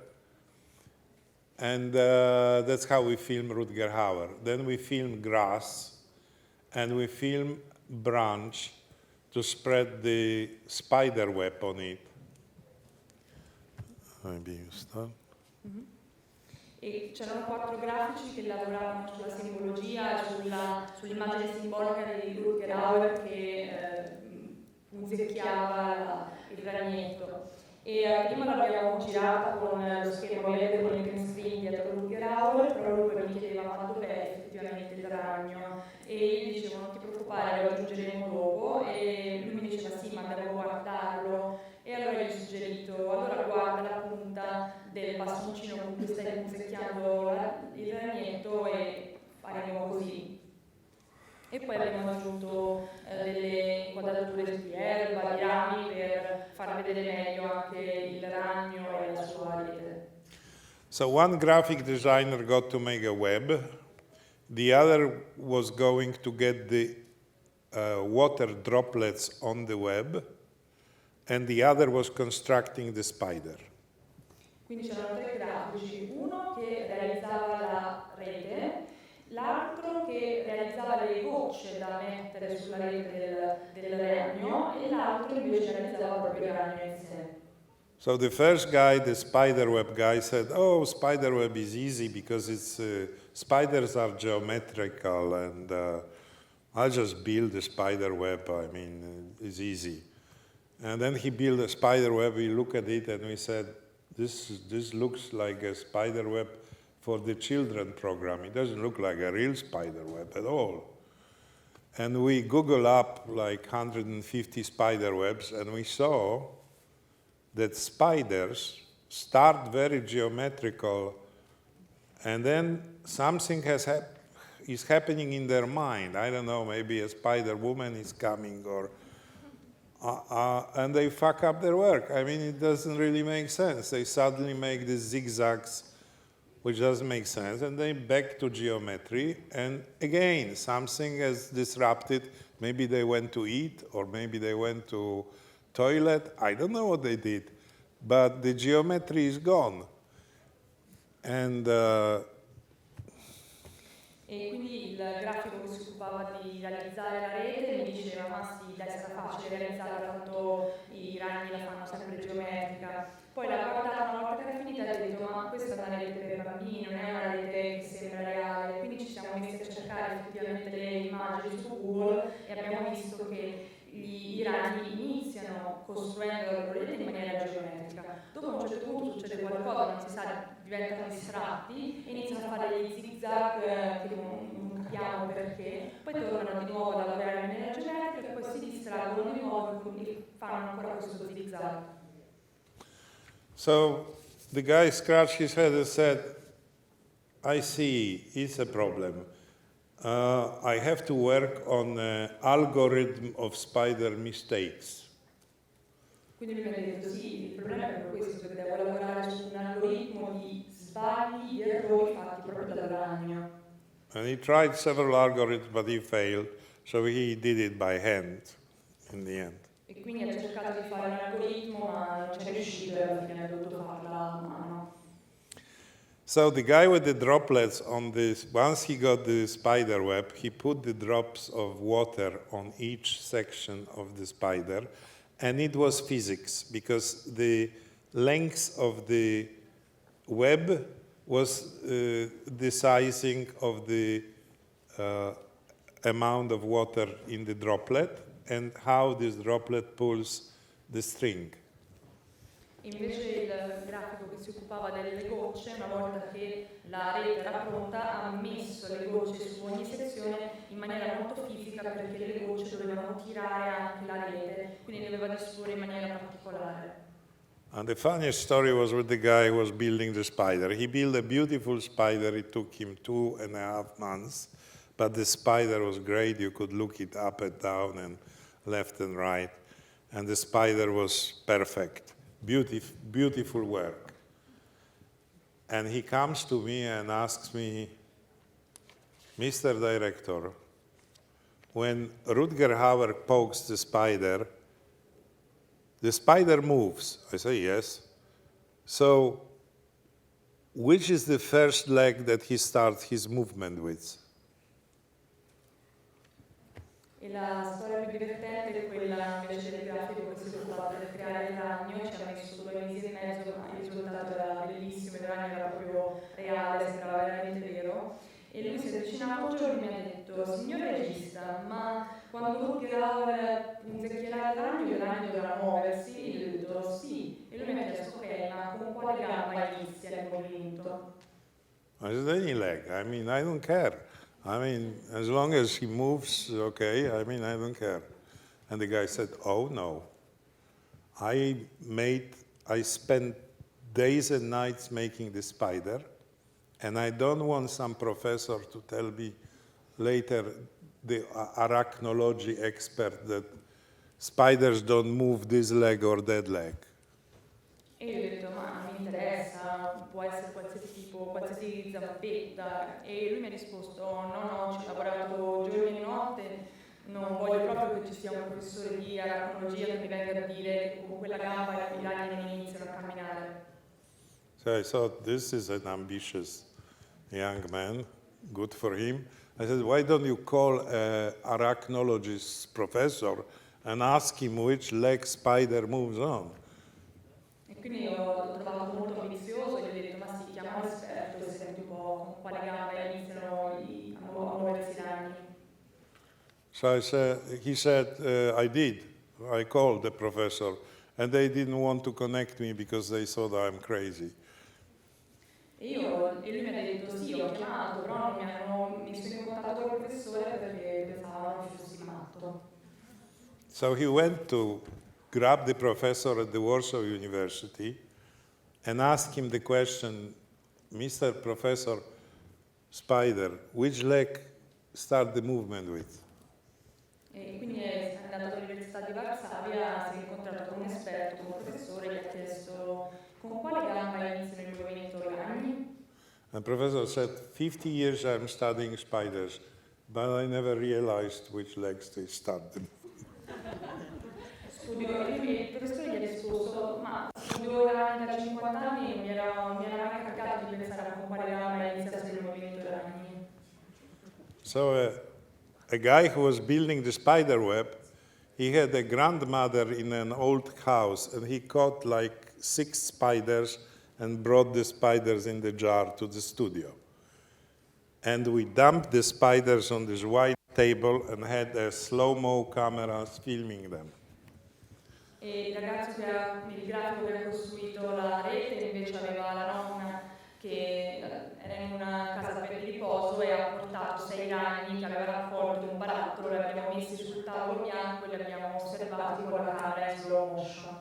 And that's how we film Rutger Hauer. Then we film grass, and we film branch to spread the spider web on it. Maybe you start. Mm-hmm. E c'erano 4 grafici che lavoravano sulla simbologia, sull'immagine simbolica di Rutger Hauer che punzecchiava il ragnetto. E prima l'abbiamo girata con lo schermo LED con il green screen dietro Rutger Hauer, però lui poi mi chiedeva ma dov'è effettivamente il ragno? E io gli dicevo non ti preoccupare, lo aggiungeremo dopo, e lui mi diceva sì ma devo guardarlo, e allora gli ho suggerito allora guarda la punta del bastoncino con cui stai punzecchiando il ragnetto e faremo così. E poi abbiamo aggiunto delle inquadrature di erba, di rami per far vedere meglio anche il ragno e la sua rete. So one graphic designer got to make a web, the other was going to get the water droplets on the web, and the other was constructing the spider. Quindi c'erano 3 grafici, uno che realizzava la rete, l'altro che realizzava le gocce da mettere sulla rete del ragno e l'altro invece realizzava proprio il ragno in sé. So the first guy, the spiderweb guy, said, oh, spiderweb is easy because it's spiders are geometrical and I'll just build a spiderweb, I mean, it's easy. And then he built a spiderweb, we looked at it and we said, this looks like a spiderweb for the children program. It doesn't look like a real spiderweb at all. And we Googled up like 150 spiderwebs and we saw that spiders start very geometrical and then something is happening in their mind. I don't know, maybe a spider woman is coming or and they fuck up their work. I mean, it doesn't really make sense. They suddenly make these zigzags, which doesn't make sense, and they back to geometry, and again, something has disrupted. Maybe they went to eat, or maybe they went to toilet. I don't know what they did, but the geometry is gone. And E quindi il grafico che si occupava di realizzare la rete mi diceva ma sì, dai, sarà facile realizzarla, tanto i ragni la fanno sempre geometrica. Poi l'ha guardata una volta che era finita e ha detto ma questa è una rete per bambini, non è una rete che sembra reale. Quindi ci siamo messi a cercare effettivamente le immagini su Google e abbiamo visto che i ragni iniziano costruendo la loro rete in maniera geometrica. Dopo a un certo punto succede qualcosa, non si sa, diventano distratti e iniziano a fare degli zigzag che non capiamo perché, poi tornano di nuovo a lavorare in maniera geometrica e poi si distraggono di nuovo e fanno ancora questo zigzag. So the guy scratched his head and said, I see, it's a problem. I have to work on an algorithm of spider mistakes. Quindi lui mi ha detto sì, il problema è proprio questo, che devo lavorare su un algoritmo di sbagli, di errori fatti proprio dal ragno. And he tried several algorithms, but he failed, so he did it by hand in the end. E quindi ha cercato di fare un algoritmo, ma non ci è riuscito e alla fine ha dovuto farla a mano. So the guy with the droplets on this, once he got the spider web, he put the drops of water on each section of the spider, and it was physics, because the length of the web was the sizing of the amount of water in the droplet, and how this droplet pulls the string. Invece il grafico che si occupava delle gocce, una volta che la rete era pronta, ha messo le gocce su ogni sezione in maniera molto fisica, perché le gocce dovevano tirare anche la rete, quindi doveva disporre in maniera particolare. And the funniest story was with the guy who was building the spider. He built a beautiful spider. It took him 2.5 months, but the spider was great. You could look it up and down and left and right, and the spider was perfect. Beautiful work. And he comes to me and asks me, Mr. Director, when Rutger Hauer pokes the spider moves. I say, yes. So, which is the first leg that he starts his movement with? E la storia più divertente è quella invece del grafico che si è occupato per creare il ragno, ci ha messo 2 mesi e mezzo, ma il risultato era bellissimo, il ragno era proprio reale, sembrava veramente vero. E lui si è avvicinato un giorno e mi ha detto, signor regista, ma quando Rutger Hauer punzecchierà il ragno dovrà muoversi? E io ho detto sì. E lui mi ha chiesto, ok, ma con quale gamba inizia il movimento? I said, any leg. I mean, I don't care. I mean, as long as he moves, okay, I mean, I don't care. And the guy said, oh, no. I spent days and nights making the spider, and I don't want some professor to tell me later, the arachnology expert, that spiders don't move this leg or that leg. E io ho detto, ma non mi interessa, può essere qualsiasi tipo, qualsiasi zampetta. E lui mi ha risposto, no, ci ho lavorato giorno e notte, non voglio proprio che ci sia un professore di aracnologia che mi venga a dire che con quella gamba i ragni non iniziano a camminare. So I thought, this is an ambitious young man, good for him. I said, why don't you call an arachnologist professor and ask him which leg spider moves on? E quindi l'ho trovato molto ambizioso e gli ho detto, ma sì, chiama un esperto e senti un po' con quale gamba iniziano a muoversi i ragni. So he said, I did. I called the professor, and they didn't want to connect me because they thought I'm crazy. E lui mi ha detto, sì, ho chiamato, però non mi hanno messo in contatto col professore perché pensavano che fossi matto. So he went to grab the professor at the Warsaw University and asked him the question, Mr. Professor Spider, which leg start the movement with? E quindi è andato all'Università di Varsavia, si è incontrato con un esperto, con un professore, e gli ha chiesto con quale gamba iniziano il movimento i ragni? And the professor said, 50 years I'm studying spiders, but I never realized which legs they start them. Il professore gli ha risposto, ma studio i ragni da 50 anni e non mi era mai capitato di pensare a con quale gamba iniziasse il movimento i ragni. So a guy who was building the spider web, he had a grandmother in an old house, and he caught like 6 spiders and brought the spiders in the jar to the studio. And we dumped the spiders on this white table and had a slow-mo cameras filming them. E il ragazzo il grafico che ha costruito la rete invece aveva la nonna che era in una casa per il riposo e ha portato 6 ragni che aveva raccolto in un barattolo loro li abbiamo messi sul tavolo bianco e li abbiamo osservati con la camera in slow motion.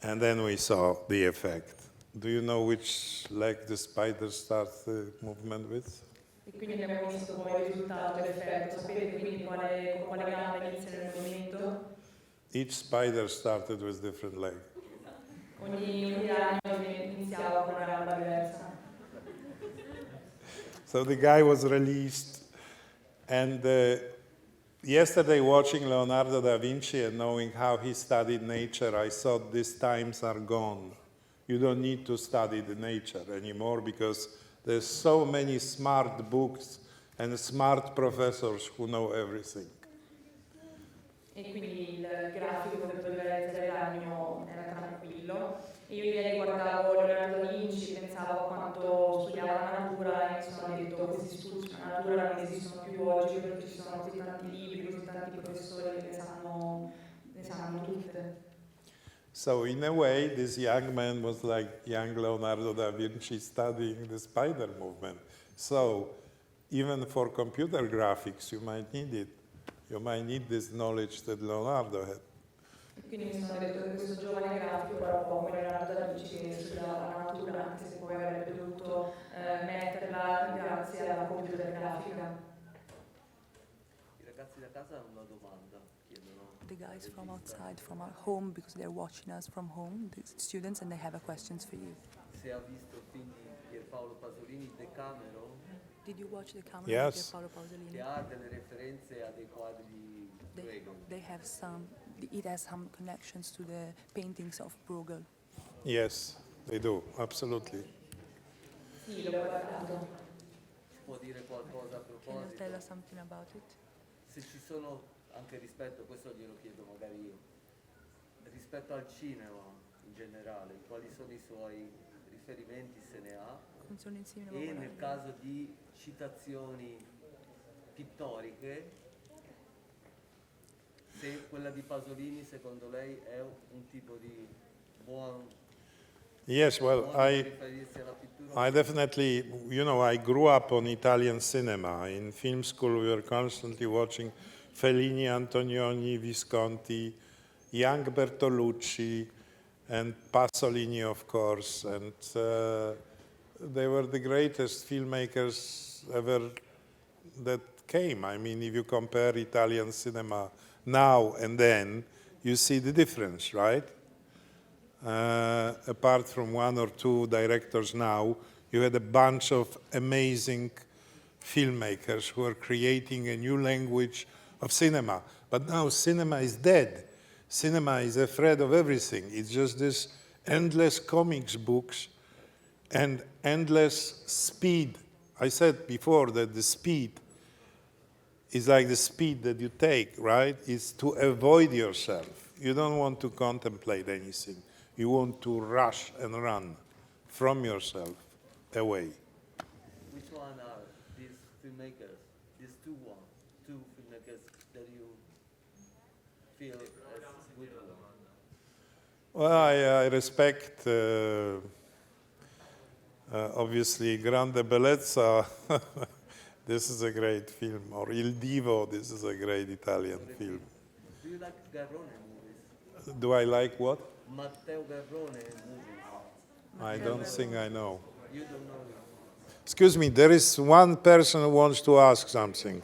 And then we saw the effect. Do you know which leg the spider starts the movement with? E quindi abbiamo visto come risultato l'effetto. Sapete quindi con quale gamba inizia il movimento? Each spider started with different leg. Ogni ragno iniziava con una gamba diversa. So the guy was released, and yesterday watching Leonardo da Vinci and knowing how he studied nature, I thought these times are gone. You don't need to study the nature anymore because there's so many smart books and smart professors who know everything. E quindi il grafico per poter realizzare il ragno era tranquillo. E io ieri guardavo Leonardo da Vinci e pensavo a quanto studiava la natura e mi sono detto questi studi sulla natura non esistono più oggi perché ci sono così tanti libri, così tanti professori che ne sanno tutte. So in a way, this young man was like young Leonardo da Vinci studying the spider movement. So even for computer graphics, you might need it. You might need this knowledge that Leonardo had. E quindi mi sono detto che questo giovane grafico era un po' come Leonardo da Vinci che studiava la natura, anche se poi avrebbe dovuto metterla grazie alla computer grafica. I ragazzi da casa hanno una domanda, chiedono. The guys from outside, from our home, because they're watching us from home, the students, and they have a questions for you. Se ha visto il film di Pierpaolo Pasolini, Decameron, Did you watch the camera Yes. with Paolo Pasolini? che ha delle referenze a dei quadri di Bruegel. They have some. It has some connections to the paintings of Bruegel. Yes, they do, absolutely. Sì, l'ho guardato. Ci può dire qualcosa a Can you proposito? tell us something about it? Se ci sono, anche rispetto, questo glielo chiedo magari io, rispetto al cinema in generale, quali sono i suoi riferimenti, se ne ha, Concerning cinema. e what nel are- caso di citazioni pittoriche, se quella di Pasolini secondo lei è un tipo di buon Yes, well, modo di riferirsi alla pittura? I definitely, you know, I grew up on Italian cinema. In film school, we were constantly watching Fellini, Antonioni, Visconti, young Bertolucci, and Pasolini, of course. And they were the greatest filmmakers ever that came. I mean, if you compare Italian cinema now and then, you see the difference, right? Apart from one or two directors now, you had a bunch of amazing filmmakers who are creating a new language of cinema. But now cinema is dead. Cinema is afraid of everything. It's just this endless comics books and endless speed. I said before that the speed is like the speed that you take, right? It's to avoid yourself. You don't want to contemplate anything. You want to rush and run from yourself away. Which one are these filmmakers, these two filmmakers that you feel as good ones? Well, I respect, obviously, Grande Bellezza. This is a great film. Or Il Divo, this is a great Italian film. Do you like Garrone movies? Do I like what? Matteo Garrone movies? I don't think I know. You don't know him? Excuse me, there is one person who wants to ask something.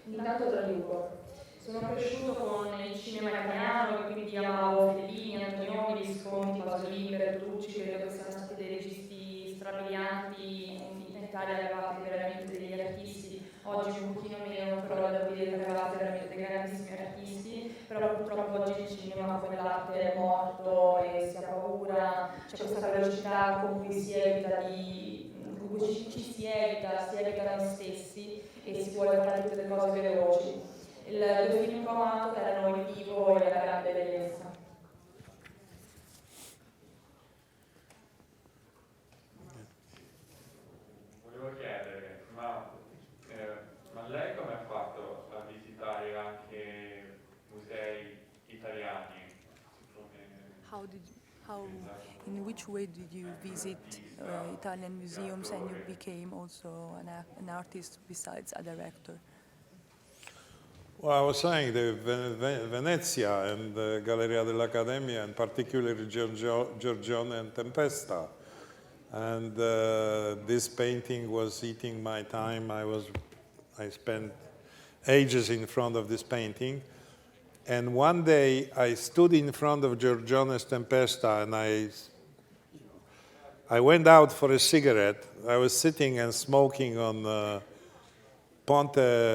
Intanto traduco. Sono cresciuto con il cinema italiano e quindi amavo Fellini, Antonioni, Visconti, Pasolini, Bertolucci, credo che siano stati dei registi strabilianti. In Italia avevate veramente degli artisti, oggi un pochino meno, però devo dire che avevate veramente dei grandissimi artisti, però purtroppo oggi il cinema come l'arte è morto e si ha paura, c'è questa velocità con cui si evita con cui ci si evita noi stessi e si vuole fare tutte le cose veloci. I due film che ho amato erano Il Vivo e La Grande Bellezza. Volevo chiedere, ma lei come ha fatto a visitare anche musei italiani? In which way did you visit Italian museums and you became also an artist besides a director? Well, I was saying the Venezia and the Galleria dell'Accademia, and particularly Giorgione and Tempesta. And this painting was eating my time. I spent ages in front of this painting. And one day I stood in front of Giorgione's Tempesta and I went out for a cigarette. I was sitting and smoking on Ponte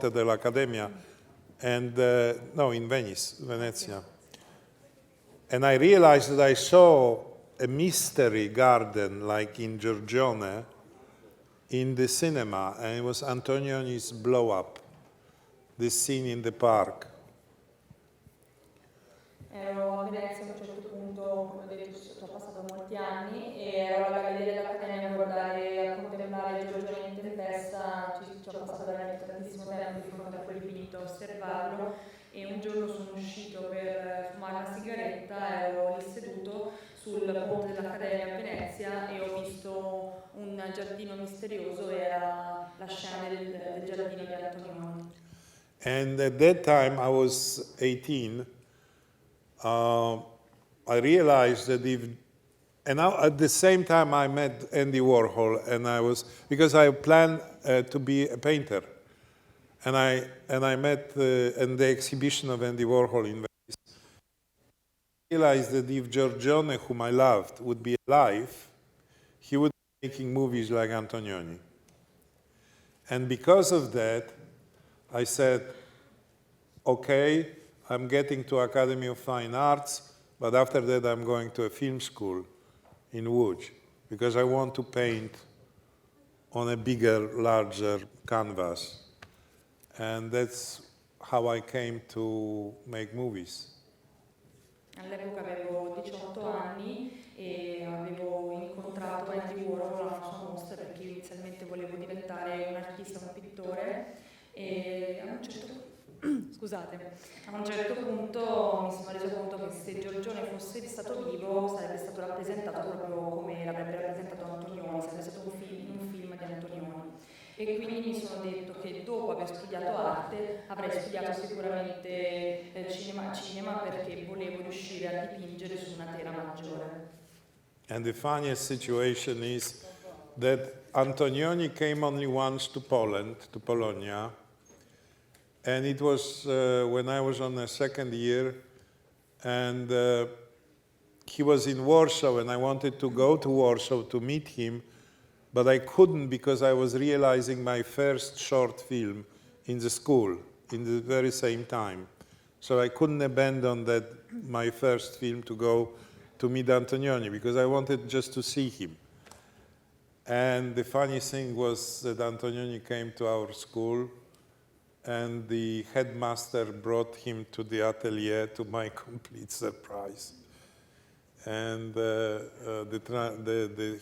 dell'Accademia, and no, in Venice, Venezia. And I realized that I saw a mystery garden like in Giorgione in the cinema, and it was Antonioni's Blow Up, this scene in the park. Ero a Venezia a un certo punto, come ho detto, ci ho passato molti anni e ero alla Galleria dell'Accademia a guardare, a contemplare Giorgione in Tempesta, ci ho passato veramente tantissimo tempo di fronte a quel dipinto a osservarlo e un giorno sono uscito per fumare una sigaretta, ero lì seduto sul ponte dell'Accademia a Venezia e ho visto un giardino misterioso, era la scena del giardino di Antonioni. And at that time I was 18. I realized that and now at the same time I met Andy Warhol, and because I planned to be a painter, and I met in the exhibition of Andy Warhol in Venice. I realized that if Giorgione, whom I loved, would be alive, he would be making movies like Antonioni. And because of that, I said, okay, I'm getting to Academy of Fine Arts, but after that I'm going to a film school in Łódź, because I want to paint on a bigger, larger canvas. And that's how I came to make movies. All'epoca avevo 18 anni e avevo incontrato Andy Warhol alla sua mostra perché io inizialmente volevo diventare un artista, un pittore e a un certo punto mi sono reso conto che se Giorgione fosse stato vivo sarebbe stato rappresentato proprio come l'avrebbe rappresentato Antonioni, sarebbe stato un film di Antonioni. E quindi mi sono detto che dopo aver studiato arte avrei studiato sicuramente cinema perché volevo riuscire a dipingere su una tela maggiore. And the funniest situation is that Antonioni came only once to Poland, to Polonia, and it was when I was on the second year, and he was in Warsaw, and I wanted to go to Warsaw to meet him, but I couldn't because I was realizing my first short film in the school in the very same time. So I couldn't abandon my first film to go to meet Antonioni because I wanted just to see him. And the funny thing was that Antonioni came to our school, and the headmaster brought him to the atelier to my complete surprise. And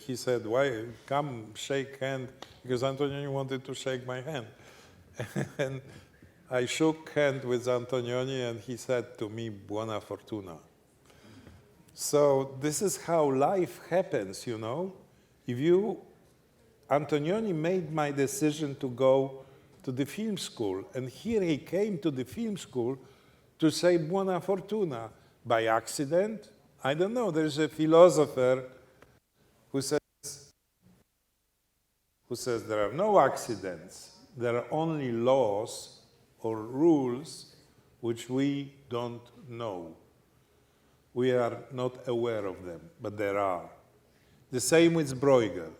he said, "Why, come shake hand," because Antonioni wanted to shake my hand. And I shook hand with Antonioni, and he said to me, "Buona fortuna." So this is how life happens, you know. Antonioni made my decision to go to the film school, and here he came to the film school to say "Buona fortuna" by accident. I don't know, there's a philosopher who says there are no accidents, there are only laws or rules which we don't know. We are not aware of them, but there are. The same with Bruegel.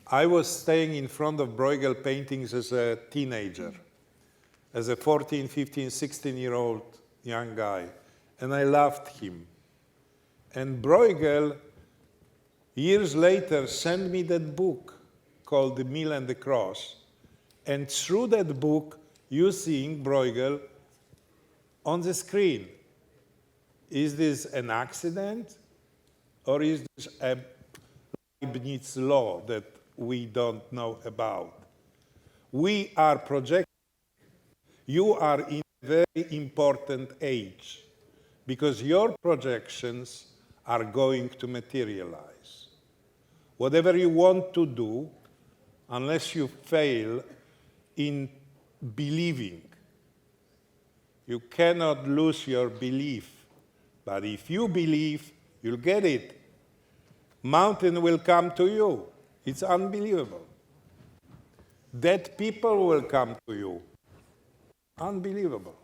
I was staying in front of Bruegel paintings as a teenager, as a 14, 15, 16-year-old young guy, and I loved him. And Bruegel, years later, sent me that book called The Mill and the Cross. And through that book, you seeing Bruegel on the screen. Is this an accident? Or is this a Leibniz law that we don't know about? We are projecting. You are in a very important age because your projections are going to materialize. Whatever you want to do, unless you fail, in believing. You cannot lose your belief. But if you believe, you'll get it. Mountain will come to you. It's unbelievable. Dead people will come to you. Unbelievable.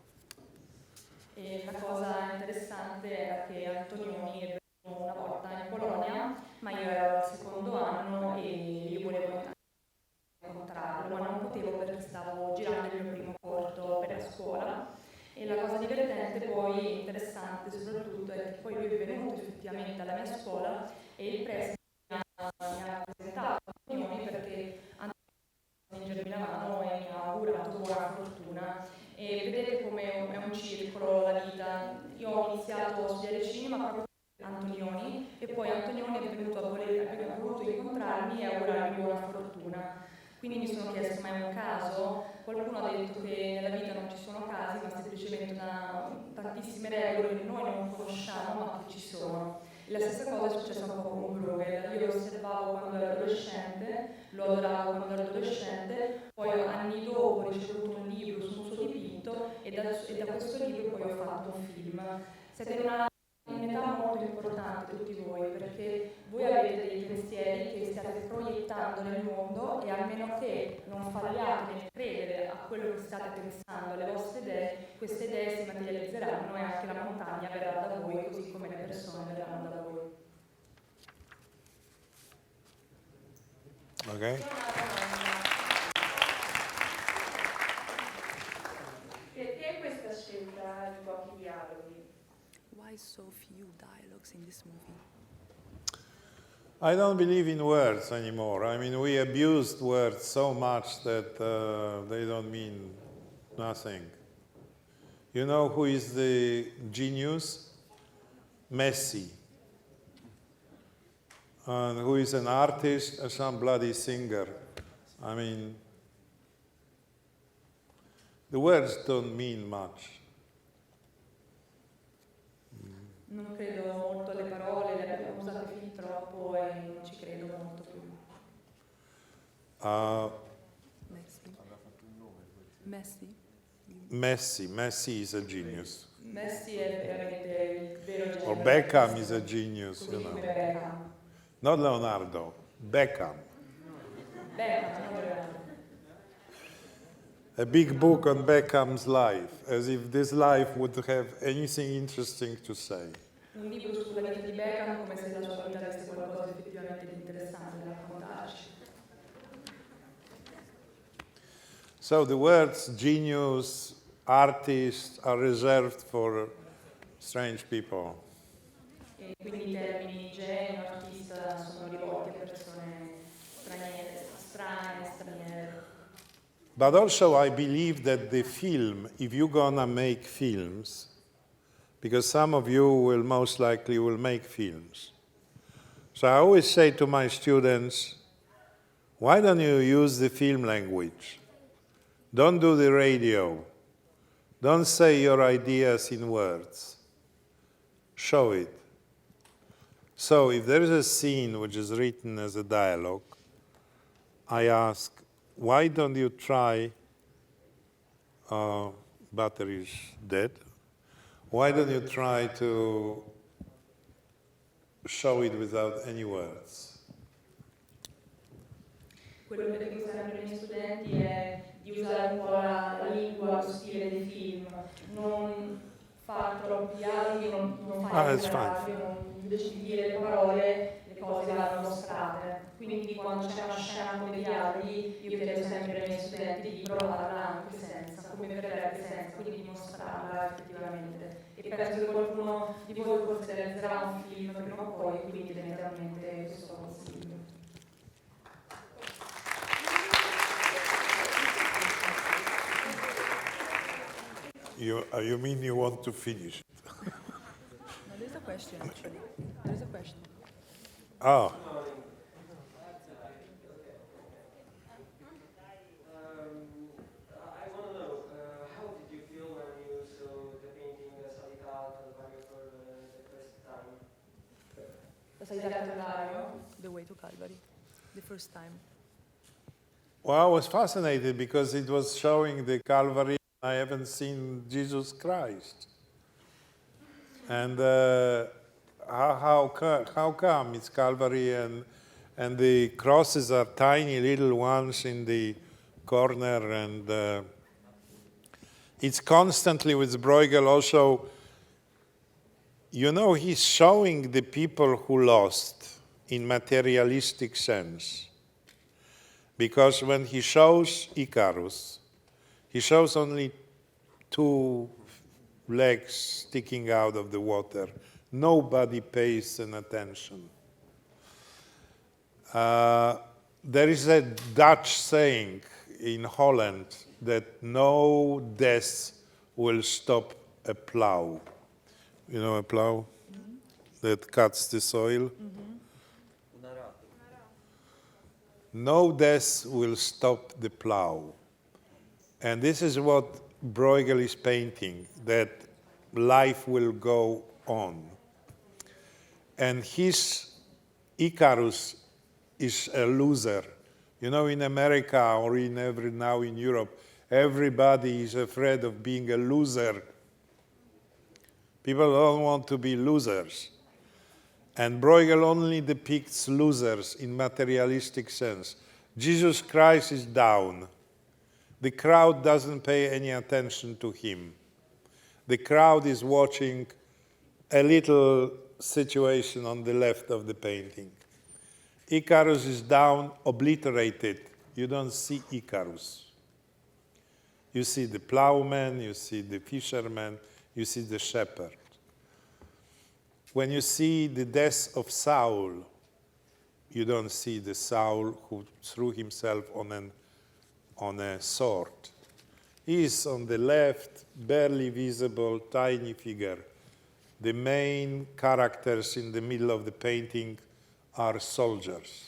E la cosa interessante era che Antonioni è venuto una volta in Polonia, ma io ero al secondo anno e io volevo incontrarlo, ma non potevo perché stavo girando il mio primo corto per la scuola. E la cosa divertente poi, interessante soprattutto, è che poi lui è venuto effettivamente alla mia scuola e il preside mi ha presentato Antonioni perché Antonioni mi la mano e mi ha augurato buona fortuna. E vedete come è un circolo la vita. Io ho iniziato a studiare cinema proprio per Antonioni e poi Antonioni è venuto ha voluto incontrarmi e augurarmi buona fortuna. Quindi mi sono chiesto, ma è un caso? Qualcuno ha detto che nella vita non ci sono casi, ma semplicemente tantissime regole che noi non conosciamo, ma che ci sono. E la stessa cosa è successa un po' con Bruegel. Io lo osservavo quando ero adolescente, lo adoravo quando ero adolescente, poi anni dopo ho ricevuto un libro su un suo dipinto e da questo libro poi ho fatto un film. Siete in un'età molto importante tutti voi, perché voi avete dei pensieri che state proiettando nel mondo e a meno che non falliate nel credere a quello che state pensando, alle vostre idee, queste idee si materializzeranno e anche la montagna verrà da voi, così come le persone verranno da voi. Okay? Perché questa scelta di pochi dialoghi? Why so few dialogues in this movie? I don't believe in words anymore. I mean, we abused words so much that they don't mean nothing. You know who is the genius? Messi. And who is an artist? Some bloody singer. I mean, the words don't mean much. Non credo molto alle parole, le abbiamo usate fin troppo e non ci credo molto più. Messi is a genius. Messi è veramente il vero genio. Or Beckham is a genius, Così you know. come Beckham. Not Leonardo, Beckham. Beckham, non Leonardo. A big book on Beckham's life, as if this life would have anything interesting to say. Un libro sulla vita di Beckham come se la sua vita avesse qualcosa effettivamente di interessante da raccontarci. So the words genius, artist are reserved for strange people. E quindi i termini genio, artista sono rivolti a persone strane, straniere. But also I believe that the film, if you're gonna make films, because some of you will most likely will make films. So I always say to my students, why don't you use the film language? Don't do the radio. Don't say your ideas in words. Show it. So if there is a scene which is written as a dialogue, I ask, why don't you try, battery is dead, why don't you try to show it without any words? Quello che dico sempre ai miei studenti è di usare un po' la lingua, lo stile dei film, non fare troppi dialoghi, non fare invece di dire le parole, le cose vanno mostrate. Quindi quando c'è una scena con dei dialoghi, io chiedo sempre ai miei studenti di provarla anche senza, come verrebbe senza, quindi di mostrarla effettivamente. E penso che qualcuno di voi forse realizzerà un film prima o poi, quindi tendenzialmente questo consiglio. You mean you want to finish it? No, there's a question actually. There's a question. Oh. I want to know, how did you feel when you saw the painting Salita Calvario for the first time? La salita al Calvario, The Way to Calvary, the first time. Well, I was fascinated because it was showing the Calvary. I haven't seen Jesus Christ. And how come it's Calvary and the crosses are tiny little ones in the corner, and it's constantly with Bruegel also, you know, he's showing the people who lost in materialistic sense. Because when he shows Icarus, he shows only two legs sticking out of the water. Nobody pays an attention. There is a Dutch saying in Holland that no death will stop a plow. You know a plow that cuts the soil? No death will stop the plow. And this is what Bruegel is painting, that life will go on. And his Icarus is a loser. You know, in America or now in Europe, everybody is afraid of being a loser. People don't want to be losers. And Bruegel only depicts losers in materialistic sense. Jesus Christ is down. The crowd doesn't pay any attention to him. The crowd is watching a little situation on the left of the painting. Icarus is down, obliterated. You don't see Icarus. You see the plowman, you see the fisherman, you see the shepherd. When you see the death of Saul, you don't see the Saul who threw himself on a sword. He is on the left, barely visible, tiny figure. The main characters in the middle of the painting are soldiers,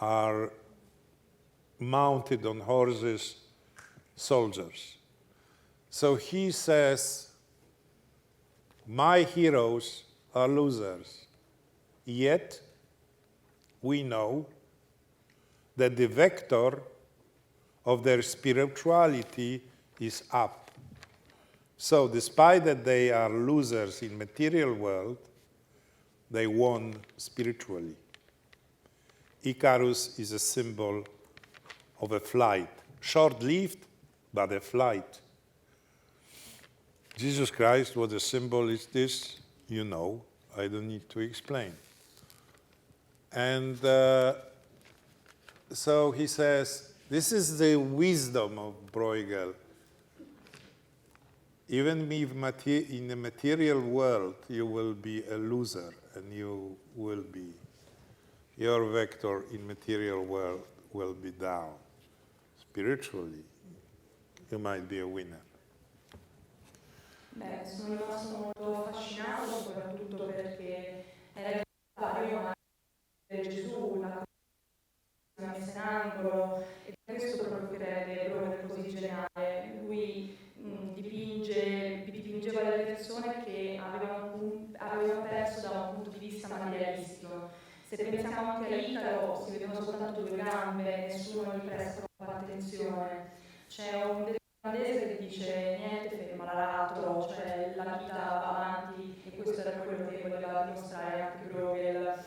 are mounted on horses, soldiers. So he says, my heroes are losers. Yet, we know that the vector of their spirituality is up. So despite that they are losers in material world, they won spiritually. Icarus is a symbol of a flight, short-lived, but a flight. Jesus Christ, what a symbol is this? You know, I don't need to explain. And so he says, this is the wisdom of Bruegel. Even if in the material world you will be a loser, and you will be, your vector in material world will be down. Spiritually, you might be a winner. Beh, sono rimasto molto affascinato soprattutto perché era necessario, ma Gesù, la messa in angolo, e questo proprio che rende proprio così geniale. Lui dipingeva delle persone che avevano perso da un punto di vista materialistico. Se pensiamo anche a Icaro, si vedono soltanto due gambe, nessuno gli presta troppa attenzione. C'è un irlandese che dice niente ferma l'aratro, cioè la vita va avanti, e questo era quello che voleva dimostrare anche Bruegel.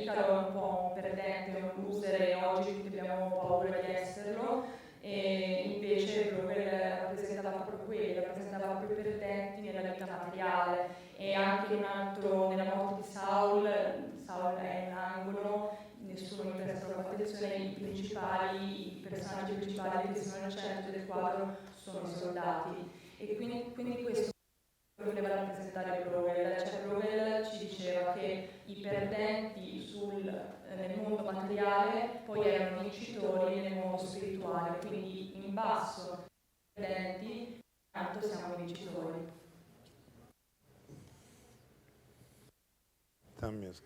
Icaro è un po' un perdente, un loser, e oggi tutti abbiamo paura di esserlo, e invece Bruegel rappresentava proprio quello, rappresentava proprio i perdenti nella vita materiale. E anche nella morte di Saul è in angolo, nessuno gli presta troppa attenzione, i personaggi principali che sono al centro del quadro sono i soldati. E quindi questo voleva rappresentare Bruegel, cioè Bruegel ci diceva che i perdenti nel mondo materiale poi erano vincitori nel mondo spirituale, quindi in basso i perdenti, tanto siamo vincitori. Buongiorno,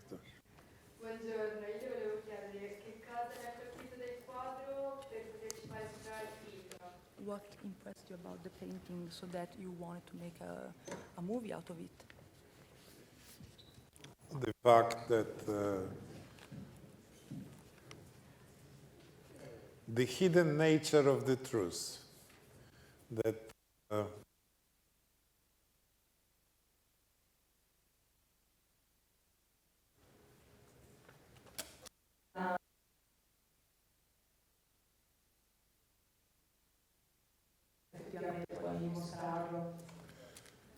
io volevo chiedere che cosa le ha colpito del quadro per poterci fare entrare il film. What impressed you about the painting so that you wanted to make a movie out of it? The fact that the hidden nature of the truth. That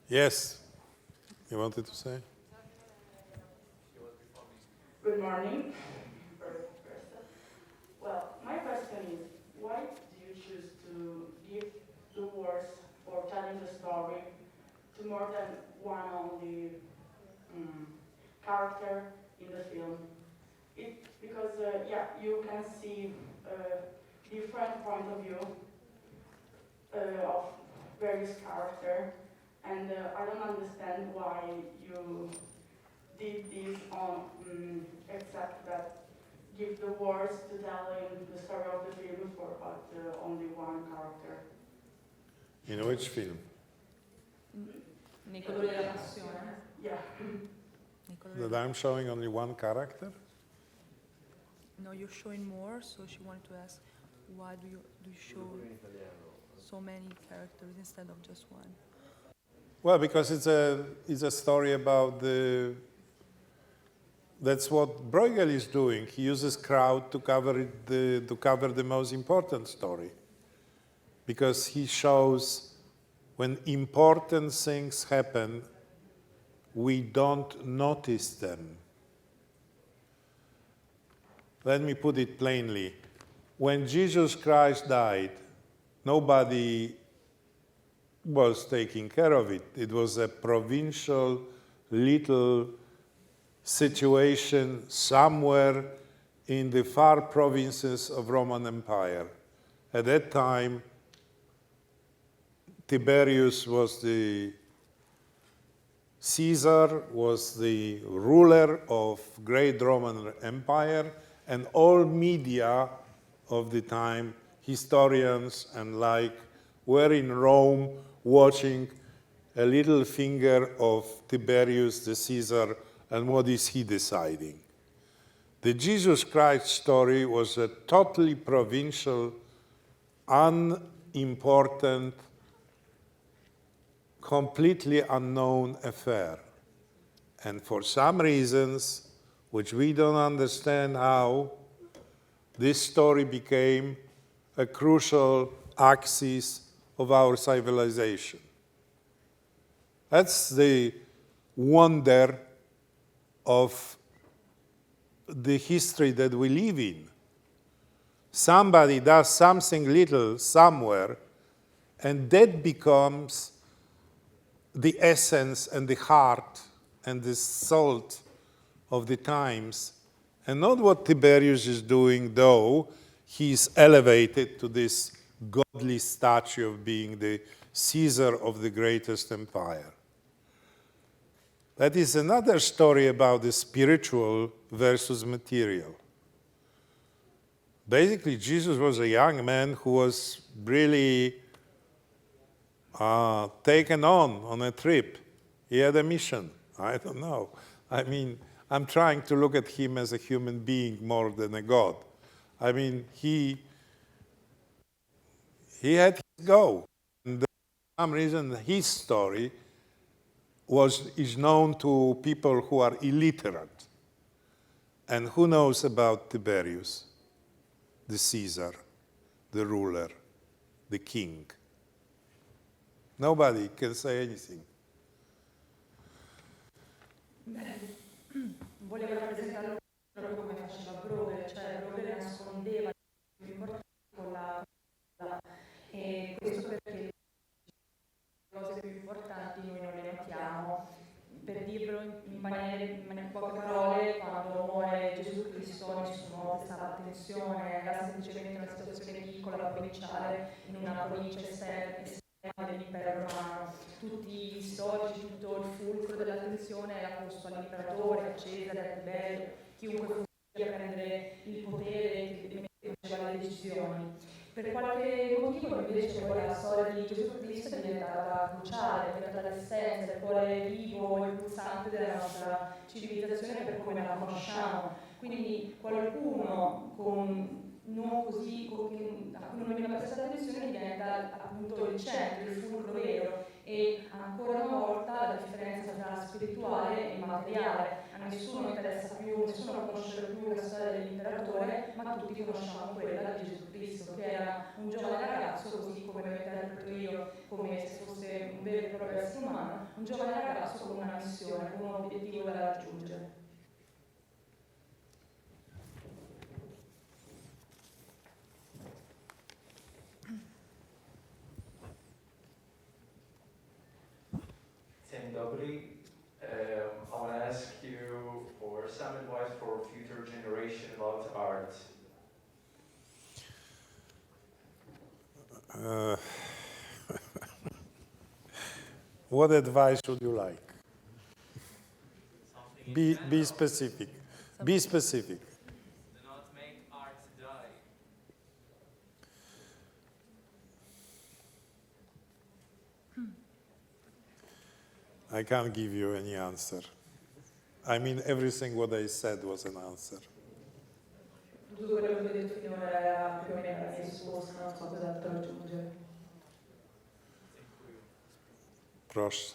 yes, you wanted to say? Good morning. Well, my question is, why do you choose to give the words or telling the story to more than one only character in the film? Because you can see different point of view of various characters, and I don't understand why you did this on except that give the words to telling the story of the film for only one character. In which film? Nei colori della passione. Yeah. That I'm showing only one character? No, you're showing more, so she wanted to ask, why do you show so many characters instead of just one? Well, because it's a story about the. That's what Bruegel is doing. He uses crowd to cover the most important story, because he shows when important things happen, we don't notice them. Let me put it plainly. When Jesus Christ died, nobody was taking care of it. It was a provincial little situation somewhere in the far provinces of Roman Empire. At that time, Tiberius was the Caesar, was the ruler of great Roman Empire, and all media of the time, historians and like, were in Rome watching a little finger of Tiberius the Caesar and what is he deciding. The Jesus Christ story was a totally provincial, unimportant, completely unknown affair. And for some reasons, which we don't understand how, this story became a crucial axis of our civilization. That's the wonder of the history that we live in. Somebody does something little somewhere, and that becomes the essence and the heart and the salt of the times, and not what Tiberius is doing, though he's elevated to this godly statue of being the Caesar of the greatest empire. That is another story about the spiritual versus material. Basically, Jesus was a young man who was really taken on a trip. He had a mission. I don't know. I mean, I'm trying to look at him as a human being more than a god. I mean, he had his go. And for some reason, his story is known to people who are illiterate. And who knows about Tiberius, the Caesar, the ruler, the king? Nobody can say anything. Volevo rappresentarlo proprio come faceva Bruegel, cioè Bruegel nascondeva più importante con la e questo perché le cose più importanti noi non le notiamo. Per dirlo in poche parole, quando muore Gesù Cristo nessuno prestava attenzione, era semplicemente una situazione piccola, provinciale, in una provincia esterna dell'impero romano. Tutti gli storici, tutto il fulcro dell'attenzione era posto all'imperatore, a Cesare, a Tiberio, chiunque fosse a prendere il potere e faceva le decisioni. Per qualche motivo invece poi la storia di Gesù Cristo è diventata cruciale, è diventata l'essenza, il cuore vivo e pulsante della nostra civilizzazione per come la conosciamo. Quindi qualcuno con non così, a cui non veniva prestata attenzione, diventa appunto il centro, il fulcro vero, e ancora una volta la differenza tra spirituale e materiale. A nessuno interessa più, nessuno conosce più la storia dell'imperatore, ma tutti conosciamo quella di Gesù Cristo, che era un giovane ragazzo, così come lo interpreto io, come se fosse un vero e proprio essere umano, un giovane ragazzo con una missione, con un obiettivo da raggiungere. I want to ask you for some advice for future generation about art. What advice would you like? Be general. specific. Be specific. Do not make art die. I can't give you any answer. I mean, everything what I said was an answer. Tutto quello che ho detto finora era più o meno la mia risposta, non so cos'altro aggiungere. Proszę.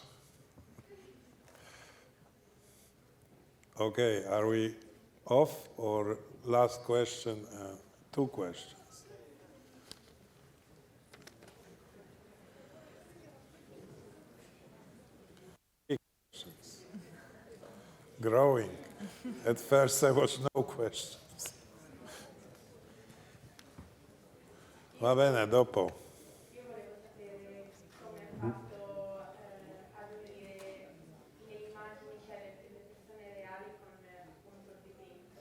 Okay, are we off or last question? Two questions. Questions. Growing. At first there was no questions. Va bene, dopo. Io volevo sapere come ha fatto ad unire le immagini, cioè le persone reali con appunto il dipinto.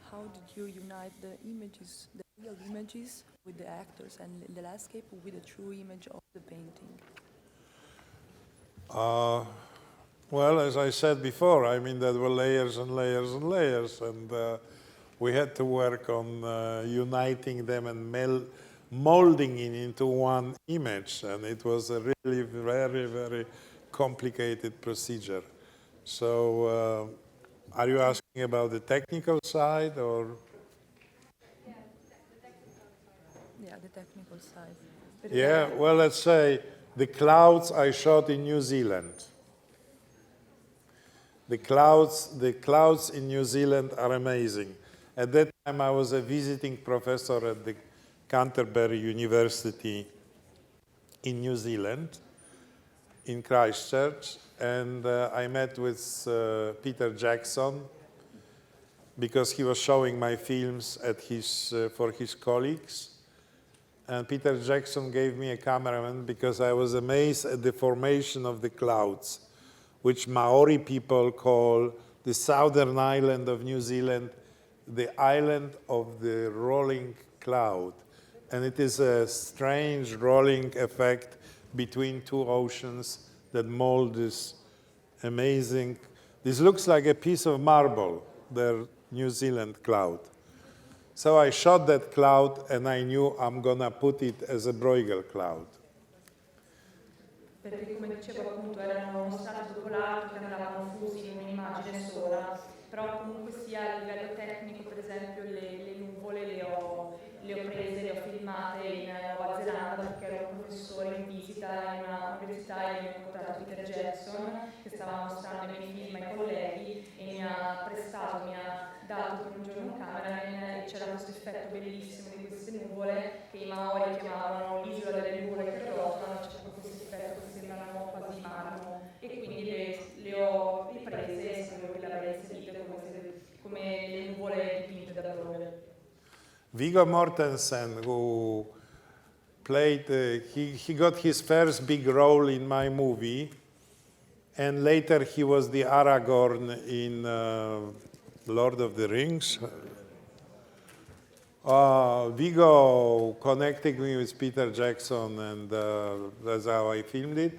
How did you unite the images, the real images, with the actors and the landscape with the true image of the painting? Well, as I said before, I mean, there were layers and layers and layers, and we had to work on uniting them and molding it into one image, and it was a really very, very complicated procedure. So, are you asking about the technical side, or? Yeah, the technical side. Yeah, well, let's say the clouds I shot in New Zealand. The clouds in New Zealand are amazing. At that time, I was a visiting professor at the Canterbury University in New Zealand, in Christchurch, and I met with Peter Jackson because he was showing my films at for his colleagues. And Peter Jackson gave me a cameraman because I was amazed at the formation of the clouds, which Maori people call the southern island of New Zealand, the island of the rolling cloud. And it is a strange rolling effect between two oceans that mold this amazing, this looks like a piece of marble, the New Zealand cloud. So I shot that cloud and I knew I'm gonna put it as a Bruegel cloud. Perché come dicevo appunto erano uno strato dopo l'altro che andavano fusi in un'immagine sola, però comunque sia a livello tecnico, per esempio le nuvole le ho prese, le ho filmate in Nuova Zelanda perché ero un professore in visita in una università e ho incontrato Peter Jackson che stava mostrando i miei film ai colleghi e mi ha dato per un giorno un cameraman e c'era questo effetto bellissimo di queste nuvole che i Maori chiamavano l'isola delle nuvole che rotolano, c'è proprio questo effetto che sembrano quasi marmo e quindi le ho riprese e sapevo che le avrei inserite come le nuvole dipinte da Bruegel. Viggo Mortensen, who played, he got his first big role in my movie, and later he was the Aragorn in Lord of the Rings. Viggo connected me with Peter Jackson, and that's how I filmed it.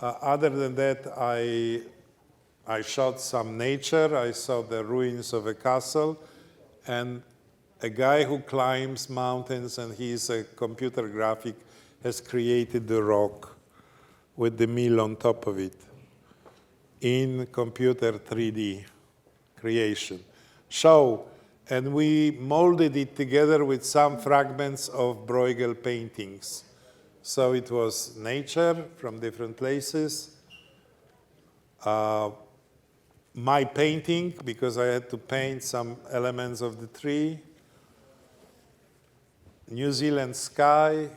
Other than that, I shot some nature. I saw the ruins of a castle, and a guy who climbs mountains, and he's a computer graphic, has created the rock with the mill on top of it in computer 3D creation. So And we molded it together with some fragments of Bruegel paintings. So it was nature from different places, my painting, because I had to paint some elements of the tree, New Zealand sky,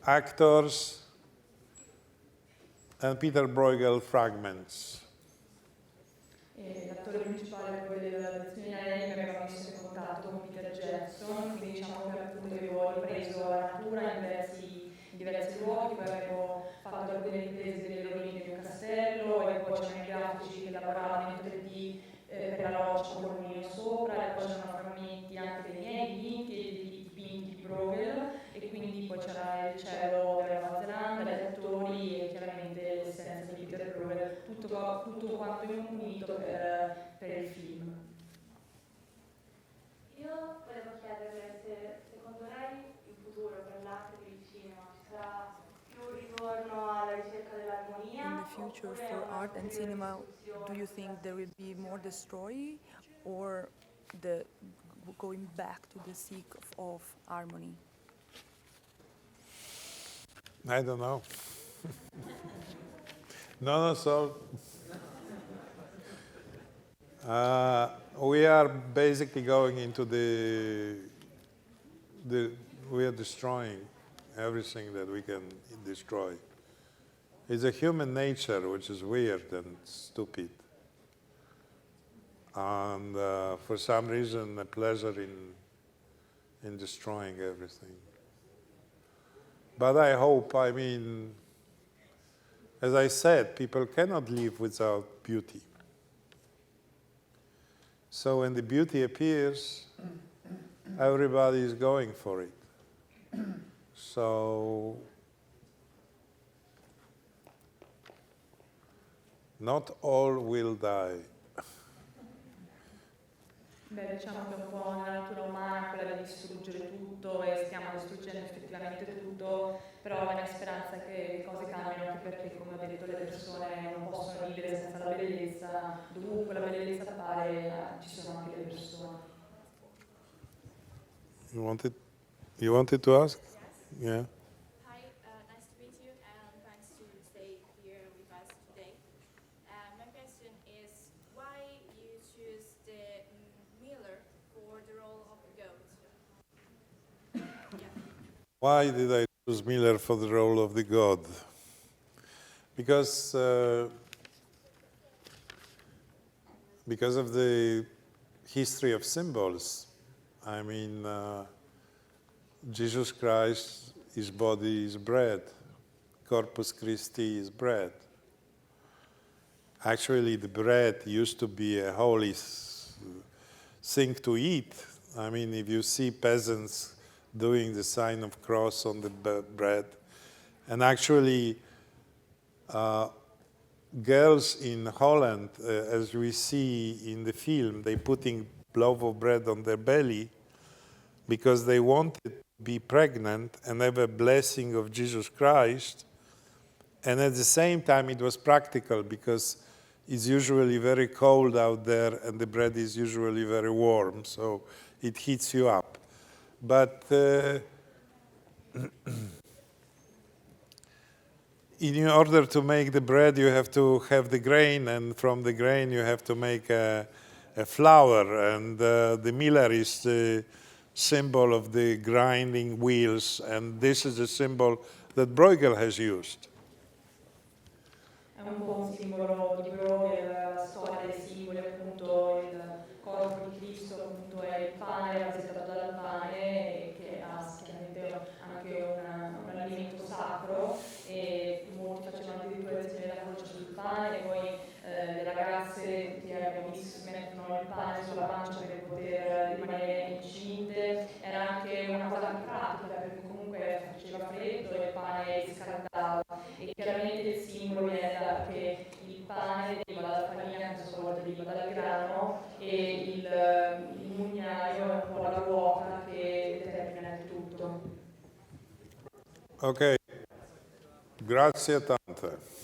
actors, and Peter Bruegel fragments. L'attore principale della lezione mi aveva messo in contatto con Peter Jackson, quindi diciamo che appunto avevo ripreso la natura in diversi luoghi, poi avevo fatto alcune riprese delle rovine di un castello e poi c'erano i grafici che lavoravano in 3D per la roccia con il mulino sopra, e poi c'erano frammenti anche dei miei dipinti e dei dipinti di Bruegel, e quindi poi c'era il cielo della Nuova Zelanda, gli attori e chiaramente l'essenza di Peter Bruegel, tutto quanto unito per il film. Io volevo chiedere se secondo lei in futuro per l'arte del cinema ci sarà più ritorno alla ricerca dell'armonia. In the future for art and cinema, do you think there will be more the story or the going back to the seek of harmony? I don't know. No, so we are basically going into we are destroying everything that we can destroy. It's a human nature which is weird and stupid. And for some reason, a pleasure in destroying everything. But I hope, I mean, as I said, people cannot live without beauty. So when the beauty appears, everybody is going for it. So not all will die. Beh, diciamo che un po' nella natura umana è quella di distruggere tutto e stiamo distruggendo effettivamente tutto, però la mia speranza è che le cose cambino, anche perché, come ho detto, le persone non possono vivere senza la bellezza, dovunque la bellezza appare ci sono anche le persone. You wanted to ask? Yeah. Hi, nice to meet you, and thanks to stay here with us today. My question is, why you choose the Miller for the role of the goat? Yeah. Why did I choose Miller for the role of the god? Because of the history of symbols. I mean, Jesus Christ, his body is bread. Corpus Christi is bread. Actually, the bread used to be a holy thing to eat. I mean, if you see peasants doing the sign of cross on the bread, and actually, girls in Holland, as we see in the film, they putting loaf of bread on their belly because they wanted to be pregnant and have a blessing of Jesus Christ. And at the same time, it was practical because it's usually very cold out there and the bread is usually very warm, so it heats you up. But in order to make the bread, you have to have the grain, and from the grain, you have to make a flour. And the miller is the symbol of the grinding wheels, and this is the symbol that Bruegel has used. È un po' un simbolo di Bruegel, la storia dei simboli, appunto il corpo di Cristo, appunto è il pane rappresentato dal pane, che ha sicuramente anche un alimento sacro, e molti facevano addirittura la croce sul pane, e poi le ragazze che abbiamo visto si mettono il pane sulla pancia per poter rimanere incinte. Era anche una cosa pratica, perché comunque faceva freddo e il pane riscaldava, e chiaramente il simbolo viene da che il pane deriva dalla farina, che a sua volta deriva dal grano, e il mugnaio è un po' la ruota che determina il tutto. Ok, grazie tante.